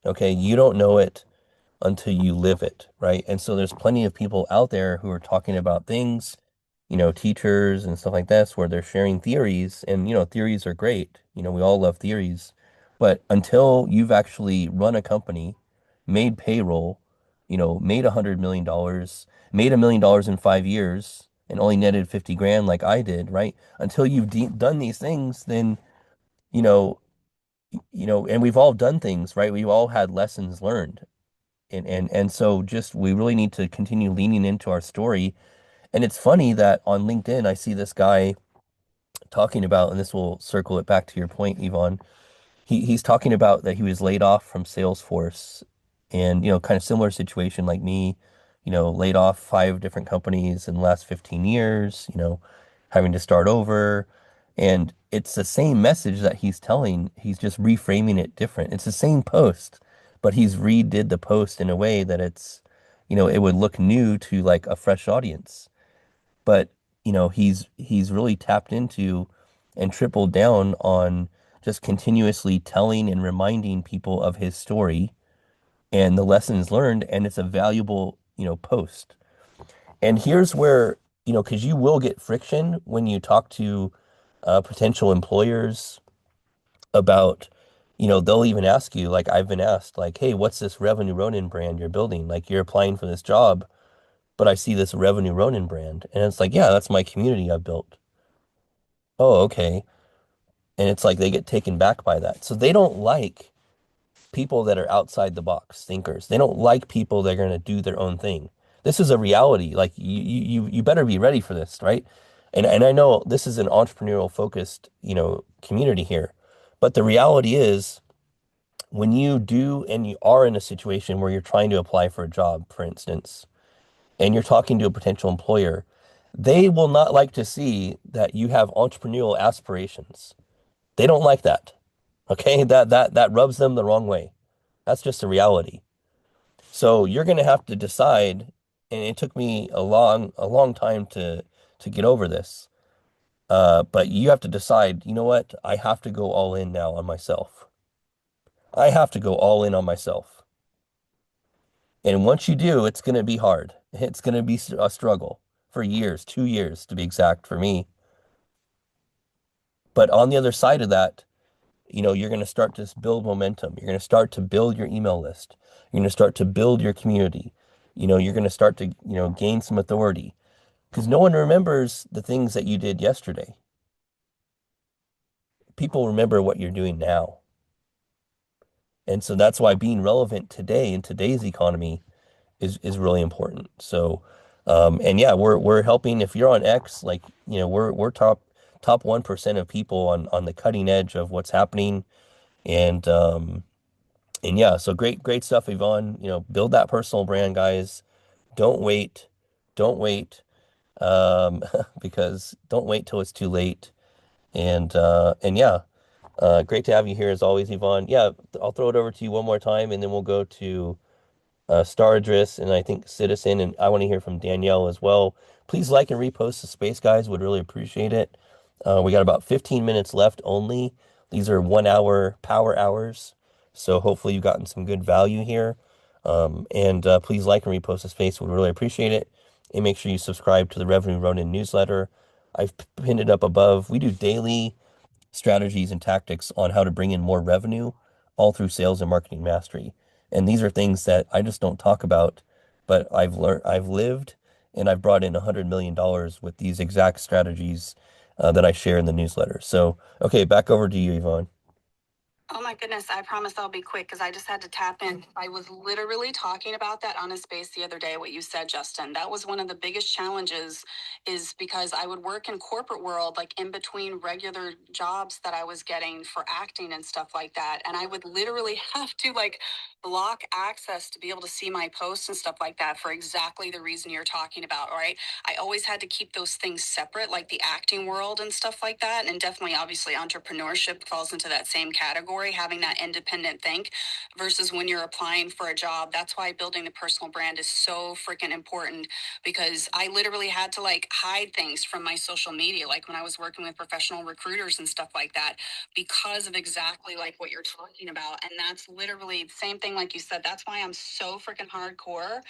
Okay, you don't know it until you live it, right? And so there's plenty of people out there who are talking about things, teachers and stuff like this, where they're sharing theories, and theories are great. We all love theories, but until you've actually run a company, made payroll, made $100 million, made $1 million in 5 years, and only netted 50 grand like I did, right? Until you've done these things, then you know, and we've all done things, right? We've all had lessons learned. And so just we really need to continue leaning into our story. And it's funny that on LinkedIn I see this guy talking about, and this will circle it back to your point, Yvonne. He's talking about that he was laid off from Salesforce, and kind of similar situation like me, laid off 5 different companies in the last 15 years, having to start over. And it's the same message that he's telling, he's just reframing it different. It's the same post, but he's redid the post in a way that it would look new to like a fresh audience. But he's really tapped into and tripled down on just continuously telling and reminding people of his story and the lessons learned, and it's a valuable post. And here's where because you will get friction when you talk to potential employers about, they'll even ask you, like I've been asked, like, hey, what's this Revenue Ronin brand you're building? Like, you're applying for this job, but I see this Revenue Ronin brand. And it's like, yeah, that's my community I've built. Oh, okay. And it's like they get taken back by that. So they don't like people that are outside the box thinkers. They don't like people that are going to do their own thing. This is a reality. Like you better be ready for this, right? And I know this is an entrepreneurial focused, community here. But the reality is when you do and you are in a situation where you're trying to apply for a job, for instance, and you're talking to a potential employer, they will not like to see that you have entrepreneurial aspirations. They don't like that. Okay? That rubs them the wrong way. That's just a reality. So you're going to have to decide, and it took me a long time to get over this. But you have to decide, you know what? I have to go all in now on myself. I have to go all in on myself. And once you do, it's going to be hard. It's going to be a struggle for years, 2 years to be exact for me. But on the other side of that, you're going to start to build momentum. You're going to start to build your email list. You're going to start to build your community. You're going to start to, gain some authority because no one remembers the things that you did yesterday. People remember what you're doing now. And so that's why being relevant today in today's economy is really important. So, and yeah, we're helping. If you're on X, like, we're top 1% of people on the cutting edge of what's happening. And yeah, so great stuff, Yvonne. Build that personal brand, guys. Don't wait. Don't wait. Because don't wait till it's too late. And yeah, great to have you here as always, Yvonne. Yeah, I'll throw it over to you one more time, and then we'll go to Star Address, and I think Citizen, and I want to hear from Danielle as well. Please like and repost the space, guys. Would really appreciate it. We got about 15 minutes left only. These are 1 hour power hours, so hopefully you've gotten some good value here. And please like and repost the space. Would really appreciate it. And make sure you subscribe to the Revenue Ronin newsletter. I've pinned it up above. We do daily strategies and tactics on how to bring in more revenue all through sales and marketing mastery. And these are things that I just don't talk about, but I've learned, I've lived, and I've brought in $100 million with these exact strategies that I share in the newsletter. So, okay, back over to you, Yvonne. Oh my goodness, I promise I'll be quick because I just had to tap in. I was literally talking about that on a space the other day, what you said, Justin. That was one of the biggest challenges is because I would work in corporate world, like in between regular jobs that I was getting for acting and stuff like that. And I would literally have to like block access to be able to see my posts and stuff like that for exactly the reason you're talking about, right? I always had to keep those things separate, like the acting world and stuff like that. And definitely, obviously, entrepreneurship falls into that same category. story, having that independent think versus when you're applying for a job. That's why building the personal brand is so freaking important, because I literally had to like hide things from my social media, like when I was working with professional recruiters and stuff like that, because of exactly like what you're talking about. And that's literally the same thing, like you said. That's why I'm so freaking hardcore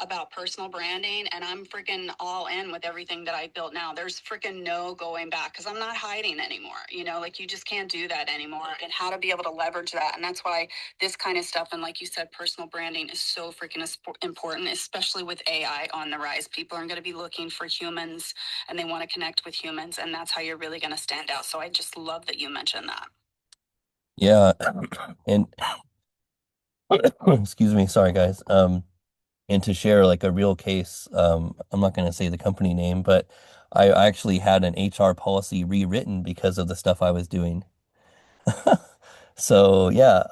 about personal branding, and I'm freaking all in with everything that I built now. There's freaking no going back, because I'm not hiding anymore. You know, like you just can't do that anymore, and how to be able to leverage that. And that's why this kind of stuff, and like you said, personal branding is so freaking important, especially with AI on the rise. People are going to be looking for humans, and they want to connect with humans, and that's how you're really going to stand out. So I just love that you mentioned that. Yeah, and excuse me, sorry guys. And to share like a real case, I'm not going to say the company name, but I actually had an HR policy rewritten because of the stuff I was doing. So yeah,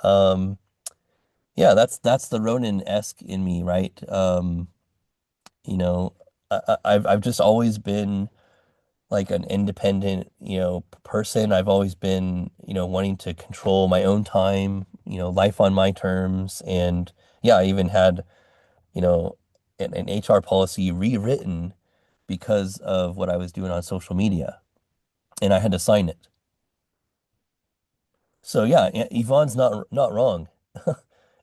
that's the Ronin-esque in me, right? You know, I've just always been like an independent, person. I've always been, wanting to control my own time, life on my terms. And yeah, I even had, you know, an HR policy rewritten because of what I was doing on social media, and I had to sign it. So yeah, Yvonne's not wrong.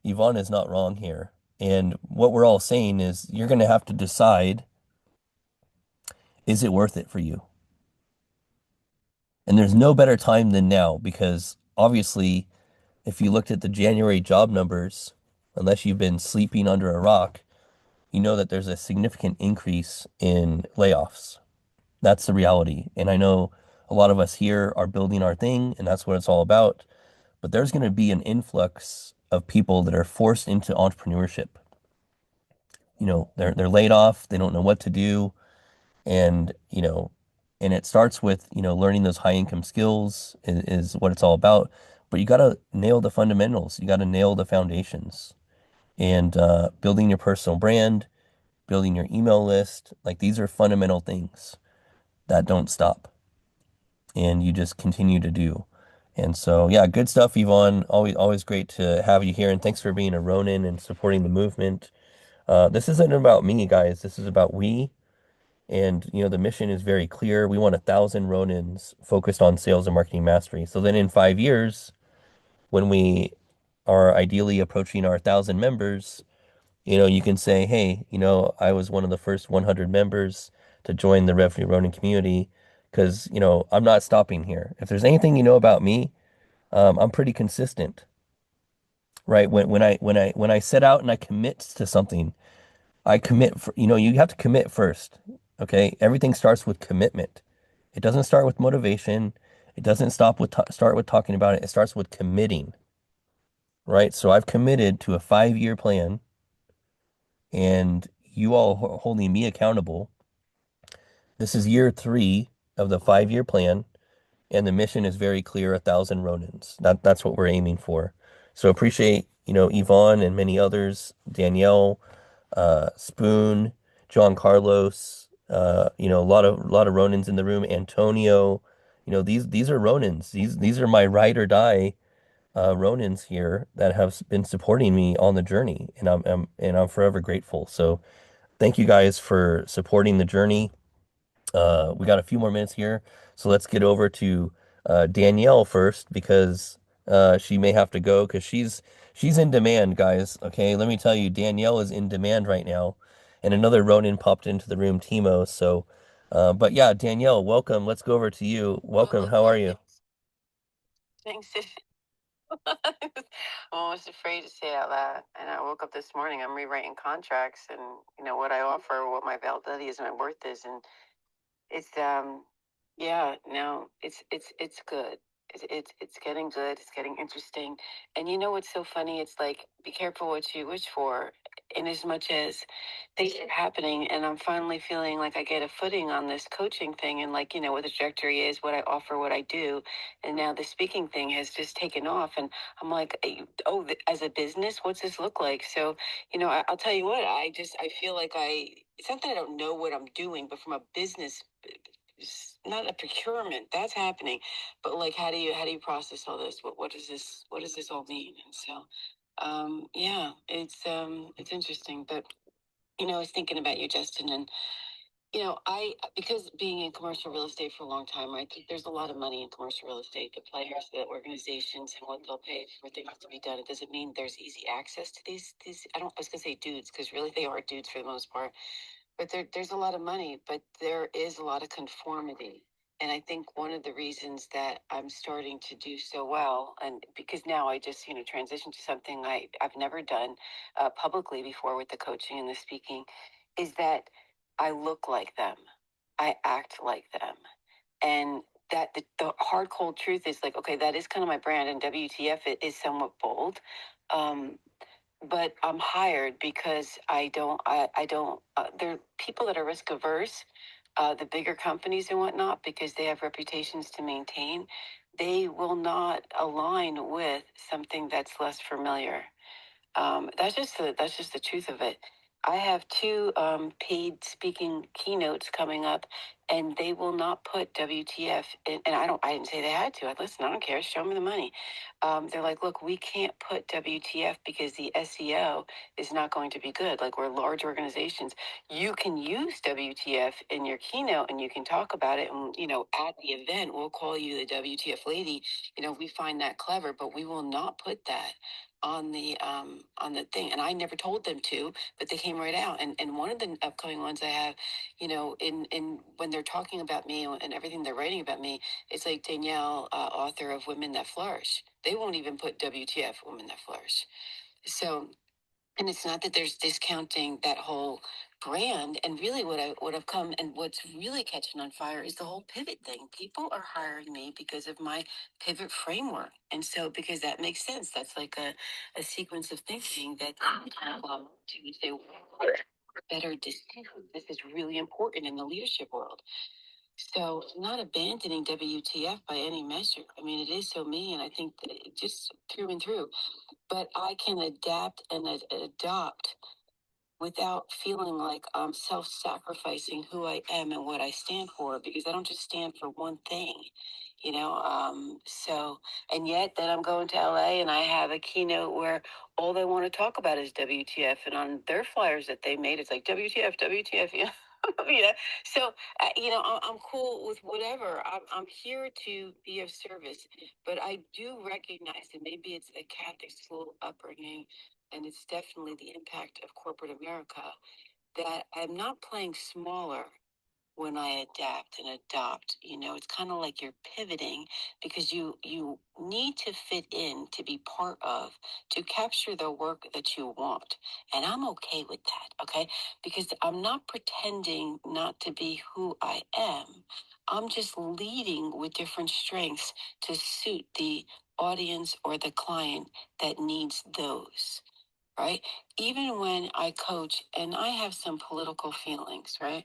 Yvonne is not wrong here. And what we're all saying is you're going to have to decide, is it worth it for you? And there's no better time than now, because obviously, if you looked at the January job numbers, unless you've been sleeping under a rock, you know that there's a significant increase in layoffs. That's the reality. And I know a lot of us here are building our thing, and that's what it's all about. But there's going to be an influx of people that are forced into entrepreneurship. They're laid off, they don't know what to do, and and it starts with, learning those high income skills is what it's all about. But you got to nail the fundamentals. You got to nail the foundations, and building your personal brand, building your email list. Like these are fundamental things that don't stop, and you just continue to do. And so, yeah, good stuff, Yvonne. Always great to have you here, and thanks for being a Ronin and supporting the movement. This isn't about me, guys. This is about we. And the mission is very clear. We want 1,000 Ronins focused on sales and marketing mastery. So then in 5 years, when we are ideally approaching our 1,000 members, you can say, hey, I was one of the first 100 members to join the Revenue Ronin community, because, I'm not stopping here. If there's anything you know about me, I'm pretty consistent, right? When I set out and I commit to something, I commit for, you have to commit first. Okay. Everything starts with commitment. It doesn't start with motivation. It doesn't start with talking about it. It starts with committing, right? So I've committed to a 5-year plan, and you all holding me accountable. This is year 3 of the 5-year plan, and the mission is very clear: 1,000 Ronins. That's what we're aiming for. So appreciate, Yvonne and many others, Danielle, Spoon, John Carlos, a lot of Ronins in the room, Antonio. These are Ronins. These are my ride or die Ronins here that have been supporting me on the journey, and I'm forever grateful. So thank you guys for supporting the journey. We got a few more minutes here, so let's get over to Danielle first, because she may have to go because she's in demand, guys. Okay, let me tell you, Danielle is in demand right now, and another Ronin popped into the room, Timo. So, but yeah, Danielle, welcome. Let's go over to you. Welcome. How are you? Thanks. I'm almost afraid to say it out loud. And I woke up this morning, I'm rewriting contracts and, what I offer, what my validity is, and my worth is. And it's, yeah, no, it's good. It's getting good. It's getting interesting. And what's so funny? It's like, be careful what you wish for. In as much as things are happening, and I'm finally feeling like I get a footing on this coaching thing, and like, what the trajectory is, what I offer, what I do. And now the speaking thing has just taken off. And I'm like, oh, as a business, what's this look like? So, I'll tell you what, I feel like it's not that I don't know what I'm doing, but from a business not a procurement that's happening, but like, how do you process all this? What does this all mean? And so, yeah, it's interesting, but I was thinking about you, Justin, and because being in commercial real estate for a long time, right? There's a lot of money in commercial real estate. The players, the organizations, and what they'll pay for things to be done. It doesn't mean there's easy access to these. I was gonna say dudes, because really they are dudes for the most part. But there's a lot of money, but there is a lot of conformity. And I think one of the reasons that I'm starting to do so well, and because now I just, transition to something I've never done publicly before with the coaching and the speaking, is that I look like them, I act like them. And that the hard, cold truth is like, okay, that is kind of my brand, and WTF it is somewhat bold. But I'm hired because there are people that are risk averse, the bigger companies and whatnot, because they have reputations to maintain. They will not align with something that's less familiar. That's just the truth of it. I have two paid speaking keynotes coming up, and they will not put WTF in. And I didn't say they had to. Listen, I don't care. Show me the money. They're like, look, we can't put WTF because the SEO is not going to be good. Like, we're large organizations. You can use WTF in your keynote, and you can talk about it. And at the event, we'll call you the WTF lady. We find that clever, but we will not put that on the thing. And I never told them to, but they came right out. And one of the upcoming ones I have, in when they're talking about me and everything they're writing about me, it's like Danielle, author of Women That Flourish. They won't even put WTF, Women That Flourish. So, and it's not that there's discounting that whole brand. And really what I've come, and what's really catching on fire is the whole pivot thing. People are hiring me because of my pivot framework. And so, because that makes sense, that's like a sequence of thinking that to say, better decisions. This is really important in the leadership world. So, not abandoning WTF by any measure. I mean, it is so me, and I think that just through and through. But I can adapt and adopt without feeling like I'm self-sacrificing who I am and what I stand for, because I don't just stand for one thing, so, and yet then I'm going to LA and I have a keynote where all they want to talk about is WTF, and on their flyers that they made, it's like WTF, WTF, So, I'm cool with whatever. I'm here to be of service, but I do recognize that maybe it's a Catholic school upbringing, and it's definitely the impact of corporate America, that I'm not playing smaller when I adapt and adopt. It's kind of like you're pivoting because you need to fit in, to be part of, to capture the work that you want. And I'm okay with that, okay? Because I'm not pretending not to be who I am. I'm just leading with different strengths to suit the audience or the client that needs those. Right? Even when I coach and I have some political feelings, right?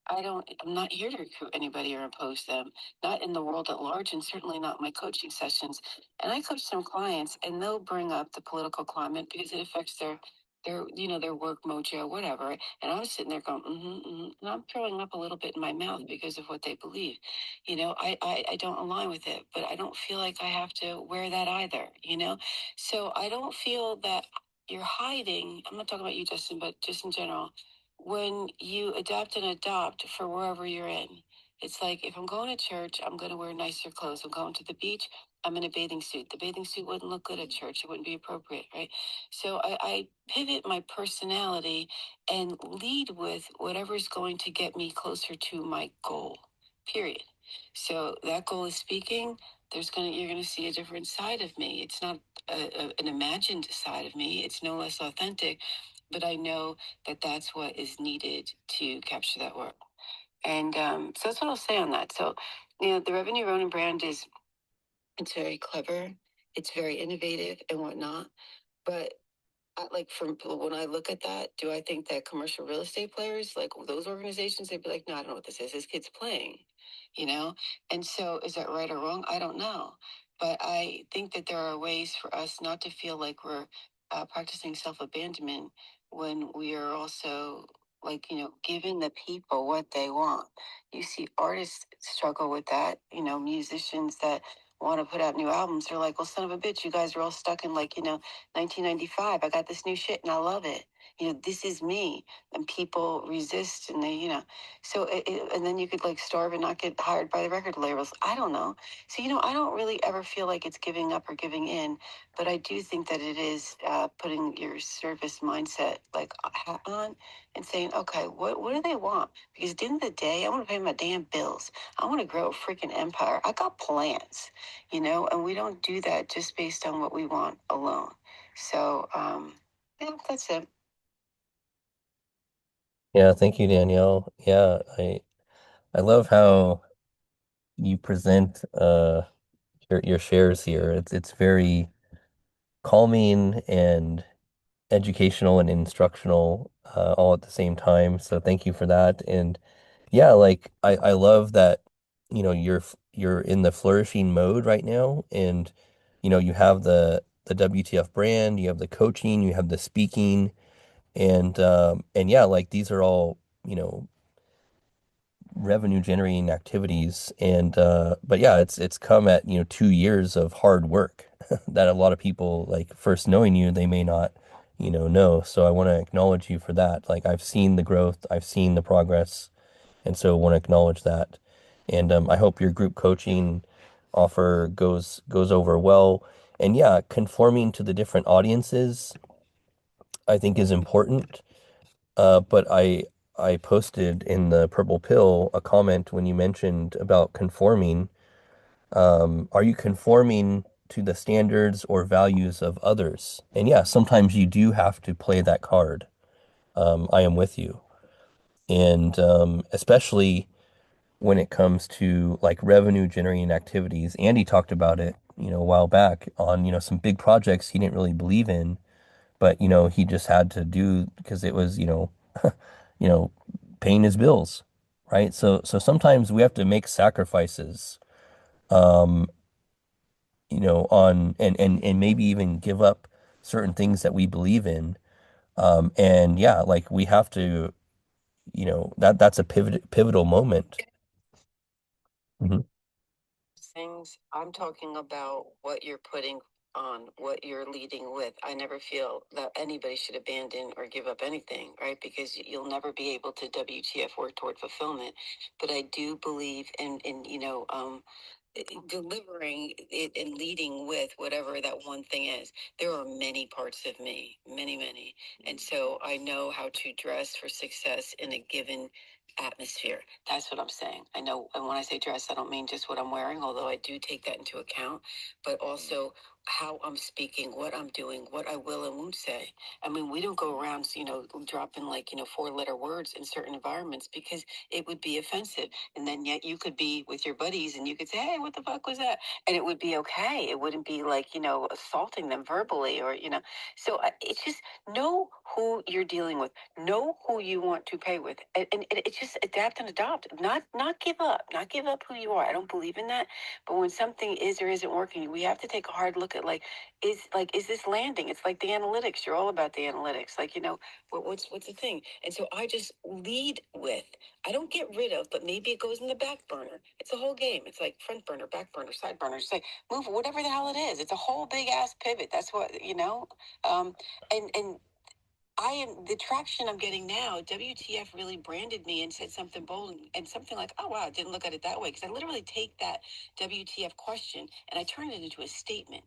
I'm not here to recruit anybody or impose them, not in the world at large, and certainly not in my coaching sessions. And I coach some clients and they'll bring up the political climate because it affects their work mojo, whatever. And I'm sitting there going, and I'm throwing up a little bit in my mouth because of what they believe. I don't align with it, but I don't feel like I have to wear that either. So I don't feel that you're hiding. I'm not talking about you, Justin, but just in general. When you adapt and adopt for wherever you're in, it's like, if I'm going to church, I'm going to wear nicer clothes. I'm going to the beach, I'm in a bathing suit. The bathing suit wouldn't look good at church. It wouldn't be appropriate, right? So I pivot my personality and lead with whatever's going to get me closer to my goal, period. So that goal is speaking. You're going to see a different side of me. It's not an imagined side of me. It's no less authentic, but I know that that's what is needed to capture that work. And so that's what I'll say on that. So, the Revenue Ronin brand it's very clever. It's very innovative and whatnot. But from when I look at that, do I think that commercial real estate players, like those organizations, they'd be like, no, I don't know what this is. This kid's playing, And so is that right or wrong? I don't know. But I think that there are ways for us not to feel like we're practicing self-abandonment when we are also like, giving the people what they want. You see artists struggle with that, musicians that want to put out new albums. They're like, well, son of a bitch, you guys are all stuck in 1995. I got this new shit and I love it. This is me. And people resist and and then you could like starve and not get hired by the record labels. I don't know. So, I don't really ever feel like it's giving up or giving in, but I do think that it is putting your service mindset like hat on and saying, okay, what do they want? Because at the end of the day, I want to pay my damn bills. I want to grow a freaking empire. I got plans, and we don't do that just based on what we want alone. So, yeah, that's it. Yeah, thank you, Danielle. Yeah, I love how you present your shares here. It's very calming and educational and instructional all at the same time. So thank you for that. And yeah, like I love that, you're in the flourishing mode right now, and you have the WTF brand, you have the coaching, you have the speaking, and yeah, like these are all, revenue generating activities. And but yeah, it's come at 2 years of hard work that a lot of people, like, first knowing you, they may not know. So I want to acknowledge you for that. Like, I've seen the growth, I've seen the progress, and so want to acknowledge that. And I hope your group coaching offer goes over well. And yeah, conforming to the different audiences I think is important. But I posted in the Purple Pill a comment when you mentioned about conforming. Are you conforming to the standards or values of others? And yeah, sometimes you do have to play that card. I am with you. And especially when it comes to like revenue generating activities. Andy talked about it, a while back on, some big projects he didn't really believe in, but he just had to do because it was, you know, paying his bills, right? So sometimes we have to make sacrifices, um, on and maybe even give up certain things that we believe in. And yeah, like we have to, that's a pivotal moment. Mhm. Things I'm talking about what you're putting on, what you're leading with. I never feel that anybody should abandon or give up anything, right? Because you'll never be able to WTF work toward fulfillment. But I do believe in delivering it and leading with whatever that one thing is. There are many parts of me, many, many. And so I know how to dress for success in a given atmosphere. That's what I'm saying. I know. And when I say dress, I don't mean just what I'm wearing, although I do take that into account, but also how I'm speaking, what I'm doing, what I will and won't say. I mean, we don't go around, dropping like, 4-letter words in certain environments because it would be offensive. And then yet you could be with your buddies and you could say, hey, what the fuck was that? And it would be okay. It wouldn't be like, assaulting them verbally or. So it's just know who you're dealing with, know who you want to pay with. And it's just adapt and adopt, not give up, not give up who you are. I don't believe in that. But when something is or isn't working, we have to take a hard look at is this landing? It's like the analytics. You're all about the analytics. Like, what's the thing? And so I just lead with. I don't get rid of, but maybe it goes in the back burner. It's a whole game. It's like front burner, back burner, side burner. Just like move whatever the hell it is. It's a whole big ass pivot. That's what. And I am the traction I'm getting now. WTF really branded me and said something bold and something like, oh, wow, I didn't look at it that way. Because I literally take that WTF question and I turn it into a statement.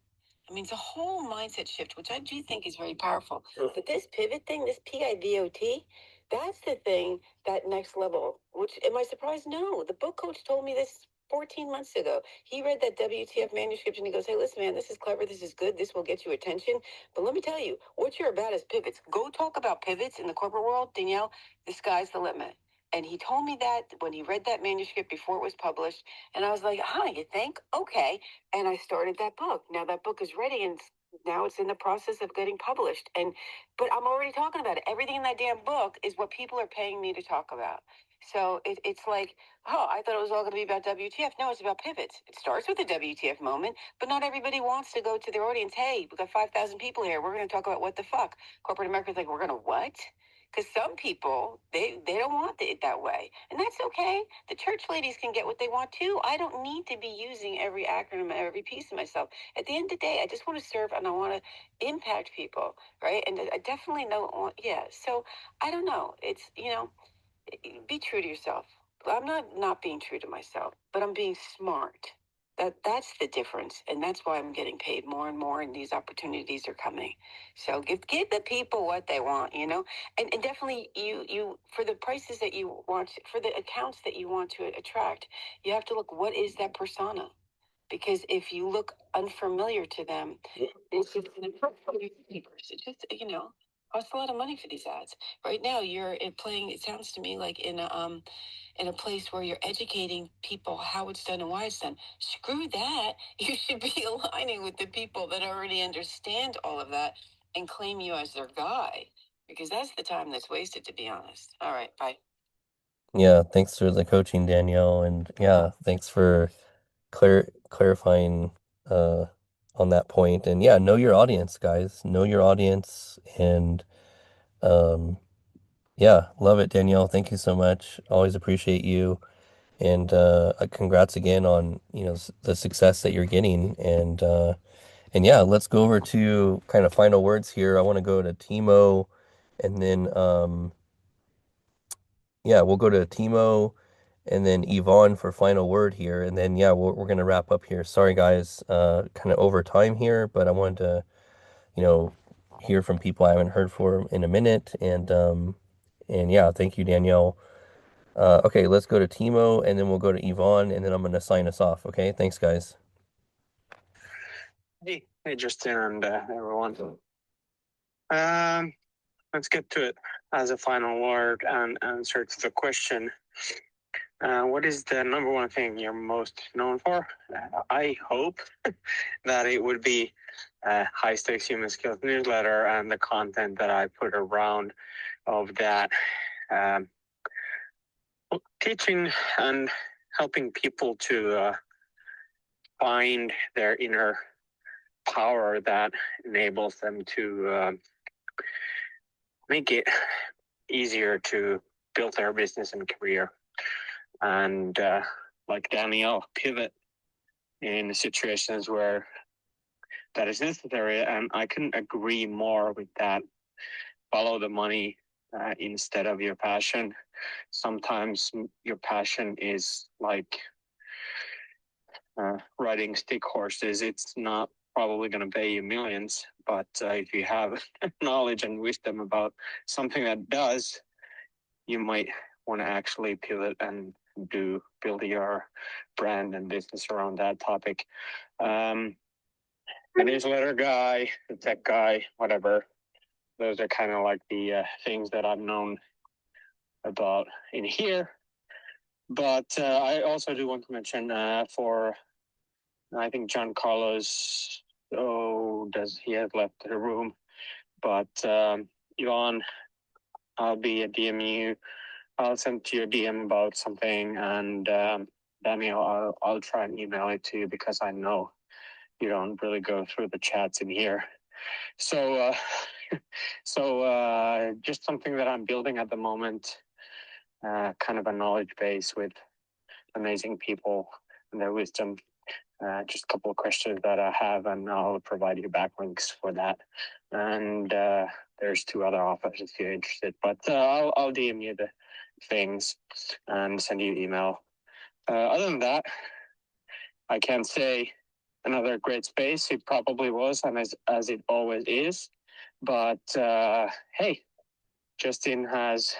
I mean, it's a whole mindset shift, which I do think is very powerful. But this pivot thing, this PIVOT, that's the thing, that next level, which am I surprised? No, the book coach told me this 14 months ago. He read that WTF manuscript and he goes, hey, listen, man, this is clever. This is good. This will get you attention. But let me tell you, what you're about is pivots. Go talk about pivots in the corporate world, Danielle. The sky's the limit. And he told me that when he read that manuscript before it was published. And I was like, you think? Okay. And I started that book. Now that book is ready and now it's in the process of getting published. But I'm already talking about it. Everything in that damn book is what people are paying me to talk about. So it's like, oh, I thought it was all going to be about WTF. No, it's about pivots. It starts with a WTF moment, but not everybody wants to go to their audience. Hey, we got 5,000 people here. We're going to talk about what the fuck. Corporate America's like, we're going to what? Because some people, they don't want it that way. And that's okay. The church ladies can get what they want too. I don't need to be using every acronym, every piece of myself. At the end of the day, I just want to serve and I want to impact people, right? And I definitely don't want, yeah. So I don't know. It's, be true to yourself. I'm not being true to myself, but I'm being smart. That's the difference, and that's why I'm getting paid more and more, and these opportunities are coming. So give the people what they want, and definitely you for the prices that you want, for the accounts that you want to attract, you have to look, what is that persona? Because if you look unfamiliar to them, it's just an It just costs a lot of money for these ads. Right now, you're playing. It sounds to me like in a place where you're educating people how it's done and why it's done. Screw that. You should be aligning with the people that already understand all of that and claim you as their guy, because that's the time that's wasted, to be honest. All right, bye. Yeah, thanks for the coaching, Danielle, and yeah, thanks for clarifying uh on that point. And yeah, know your audience, guys. Know your audience, and um yeah, love it, Danielle. Thank you so much. Always appreciate you. And congrats again on, the success that you're getting. And yeah, let's go over to kind of final words here. I want to go to Timo, and then yeah, we'll go to Timo and then Yvonne for final word here. And then yeah, we're gonna wrap up here. Sorry guys, kind of over time here, but I wanted to, you know, hear from people I haven't heard for in a minute. And yeah, thank you, Danielle. Okay, let's go to Timo and then we'll go to Yvonne and then I'm gonna sign us off. Okay, thanks guys. Hey, Justin and everyone. Let's get to it as a final word and answer to the question. What is the number one thing you're most known for? I hope that it would be High Stakes Human Skills newsletter and the content that I put around of that. Teaching and helping people to find their inner power that enables them to make it easier to build their business and career. And like Danielle, pivot in situations where that is necessary. And I couldn't agree more with that. Follow the money instead of your passion. Sometimes your passion is like riding stick horses. It's not probably going to pay you millions, but if you have knowledge and wisdom about something that does, you might want to actually pivot and build your brand and business around that topic. The newsletter guy, the tech guy, whatever. Those are kind of like the things that I'm known about in here. But I also do want to mention for, I think John Carlos, he has left the room. But Yvonne, I'll be a DM you. I'll send to your DM about something, and Danielle, I'll try and email it to you because I know you don't really go through the chats in here. So, just something that I'm building at the moment, kind of a knowledge base with amazing people and their wisdom. Just a couple of questions that I have, and I'll provide you backlinks for that. And there's 2 other offers if you're interested. But I'll DM you the things and send you email. Other than that, I can say another great space. It probably was, and as it always is. But hey, Justin has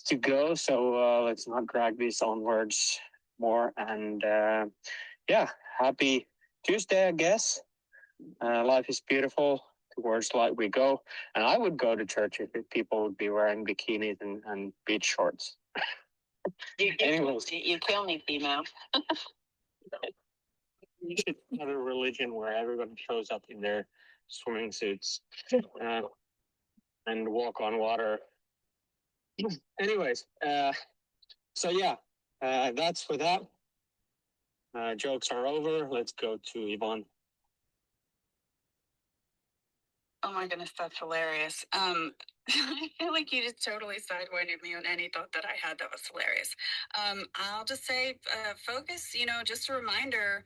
to go, so let's not drag this onwards more. And yeah, happy Tuesday, I guess. Life is beautiful. Towards light we go. And I would go to church if people would be wearing bikinis and beach shorts. Anyways, You kill me, female. We should have a religion where everyone shows up in their swimming suits and walk on water. Anyways, so yeah, that's for that. Jokes are over. Let's go to Yvonne. Oh my goodness, that's hilarious. I feel like you just totally sidewinded me on any thought that I had that was hilarious. I'll just say, focus, just a reminder.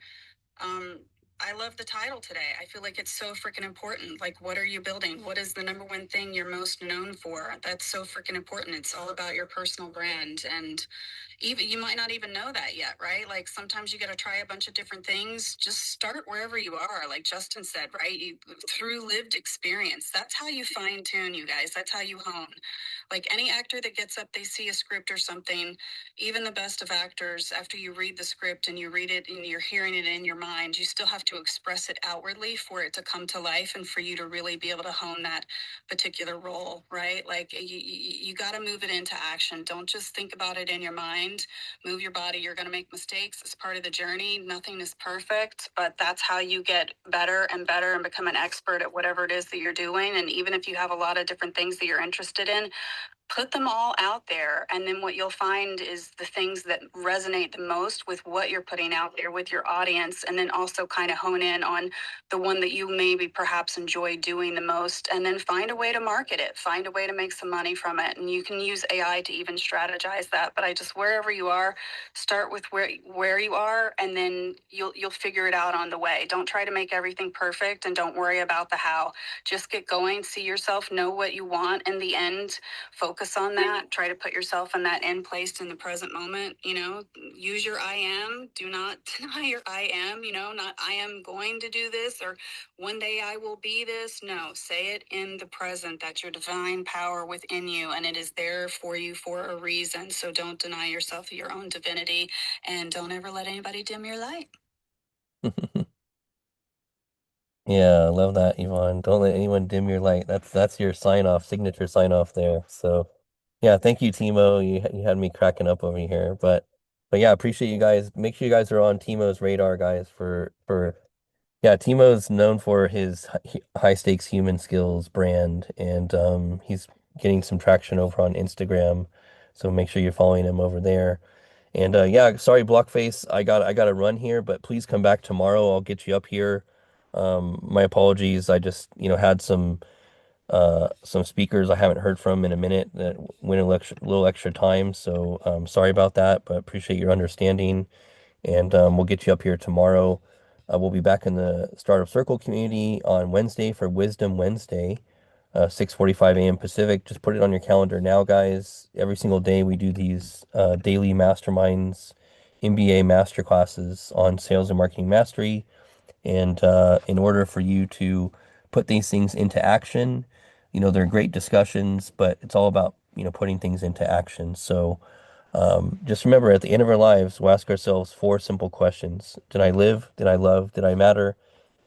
Um, I love the title today. I feel like it's so freaking important. Like, what are you building? What is the number one thing you're most known for? That's so freaking important. It's all about your personal brand. And even you might not even know that yet, right? Like sometimes you got to try a bunch of different things. Just start wherever you are, like Justin said, right? Through lived experience. That's how you fine tune, you guys. That's how you hone. Like any actor that gets up, they see a script or something. Even the best of actors, after you read the script and you read it and you're hearing it in your mind, you still have to express it outwardly for it to come to life and for you to really be able to hone that particular role, right? Like you got to move it into action. Don't just think about it in your mind. Move your body. You're going to make mistakes. It's part of the journey. Nothing is perfect, but that's how you get better and better and become an expert at whatever it is that you're doing. And even if you have a lot of different things that you're interested in, put them all out there, and then what you'll find is the things that resonate the most with what you're putting out there with your audience, and then also kind of hone in on the one that you maybe perhaps enjoy doing the most, and then find a way to market it, find a way to make some money from it. And you can use AI to even strategize that. But I just, wherever you are, start with where you are, and then you'll figure it out on the way. Don't try to make everything perfect, and don't worry about the how. Just get going, see yourself, know what you want in the end, focus on that, try to put yourself in that end place in the present moment. Use your I am. Do not deny your I am. Not I am going to do this or one day I will be this. No, say it in the present. That's your divine power within you, and it is there for you for a reason. So don't deny yourself your own divinity, and don't ever let anybody dim your light. Yeah, I love that, Yvonne. Don't let anyone dim your light. That's your sign off, signature sign off there. So, yeah, thank you, Timo. You had me cracking up over here. But yeah, appreciate you guys. Make sure you guys are on Timo's radar, guys, for yeah, Timo's known for his high stakes human skills brand, and he's getting some traction over on Instagram. So make sure you're following him over there. And yeah, sorry, Blockface, I gotta run here, but please come back tomorrow. I'll get you up here. My apologies. I just, had some speakers I haven't heard from in a minute that went a little extra time. So sorry about that, but appreciate your understanding. And we'll get you up here tomorrow. We'll be back in the Startup Circle community on Wednesday for Wisdom Wednesday, 6:45 a.m. Pacific. Just put it on your calendar now, guys. Every single day we do these daily masterminds, MBA masterclasses on sales and marketing mastery. And in order for you to put these things into action, they're great discussions, but it's all about, putting things into action. So just remember, at the end of our lives, we'll ask ourselves four simple questions. Did I live? Did I love? Did I matter?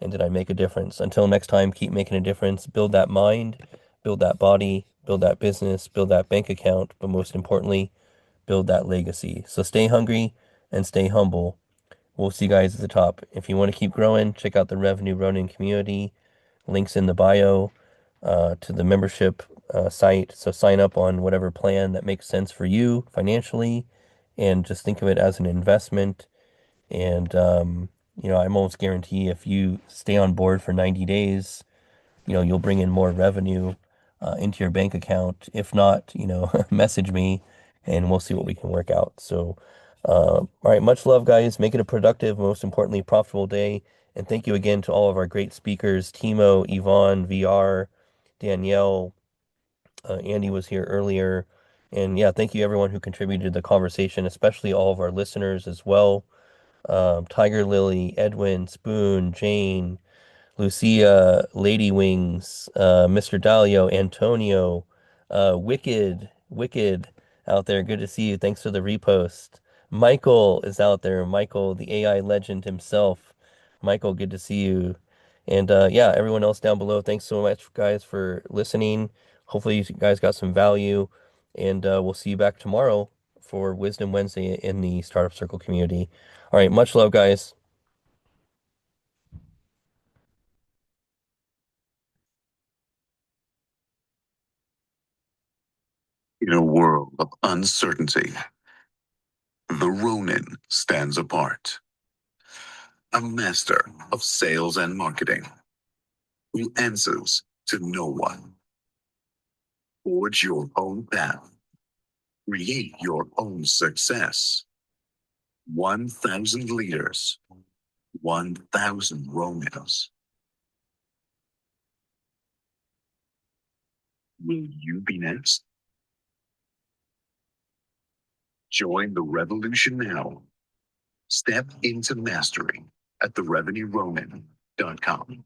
And did I make a difference? Until next time, keep making a difference. Build that mind, build that body, build that business, build that bank account, but most importantly, build that legacy. So stay hungry and stay humble. We'll see you guys at the top. If you want to keep growing, check out the Revenue Running community. Links in the bio to the membership site. So sign up on whatever plan that makes sense for you financially, and just think of it as an investment. And I'm almost guarantee if you stay on board for 90 days, you'll bring in more revenue into your bank account. If not, message me and we'll see what we can work out. So, all right, much love, guys. Make it a productive, most importantly, profitable day. And thank you again to all of our great speakers, Timo, Yvonne, VR, Danielle, Andy was here earlier. And yeah, thank you everyone who contributed to the conversation, especially all of our listeners as well. Tiger Lily, Edwin, Spoon, Jane, Lucia, Lady Wings, Mr. Dalio, Antonio, Wicked out there. Good to see you. Thanks for the repost. Michael is out there. Michael, the AI legend himself. Michael, good to see you. And yeah, everyone else down below, thanks so much, guys, for listening. Hopefully, you guys got some value. And we'll see you back tomorrow for Wisdom Wednesday in the Startup Circle community. All right, much love, guys. In a world of uncertainty, the Ronin stands apart. A master of sales and marketing who answers to no one. Forge your own path. Create your own success. 1,000 leaders, 1,000 Ronins. Will you be next? Join the revolution now. Step into mastery at therevenueronin.com.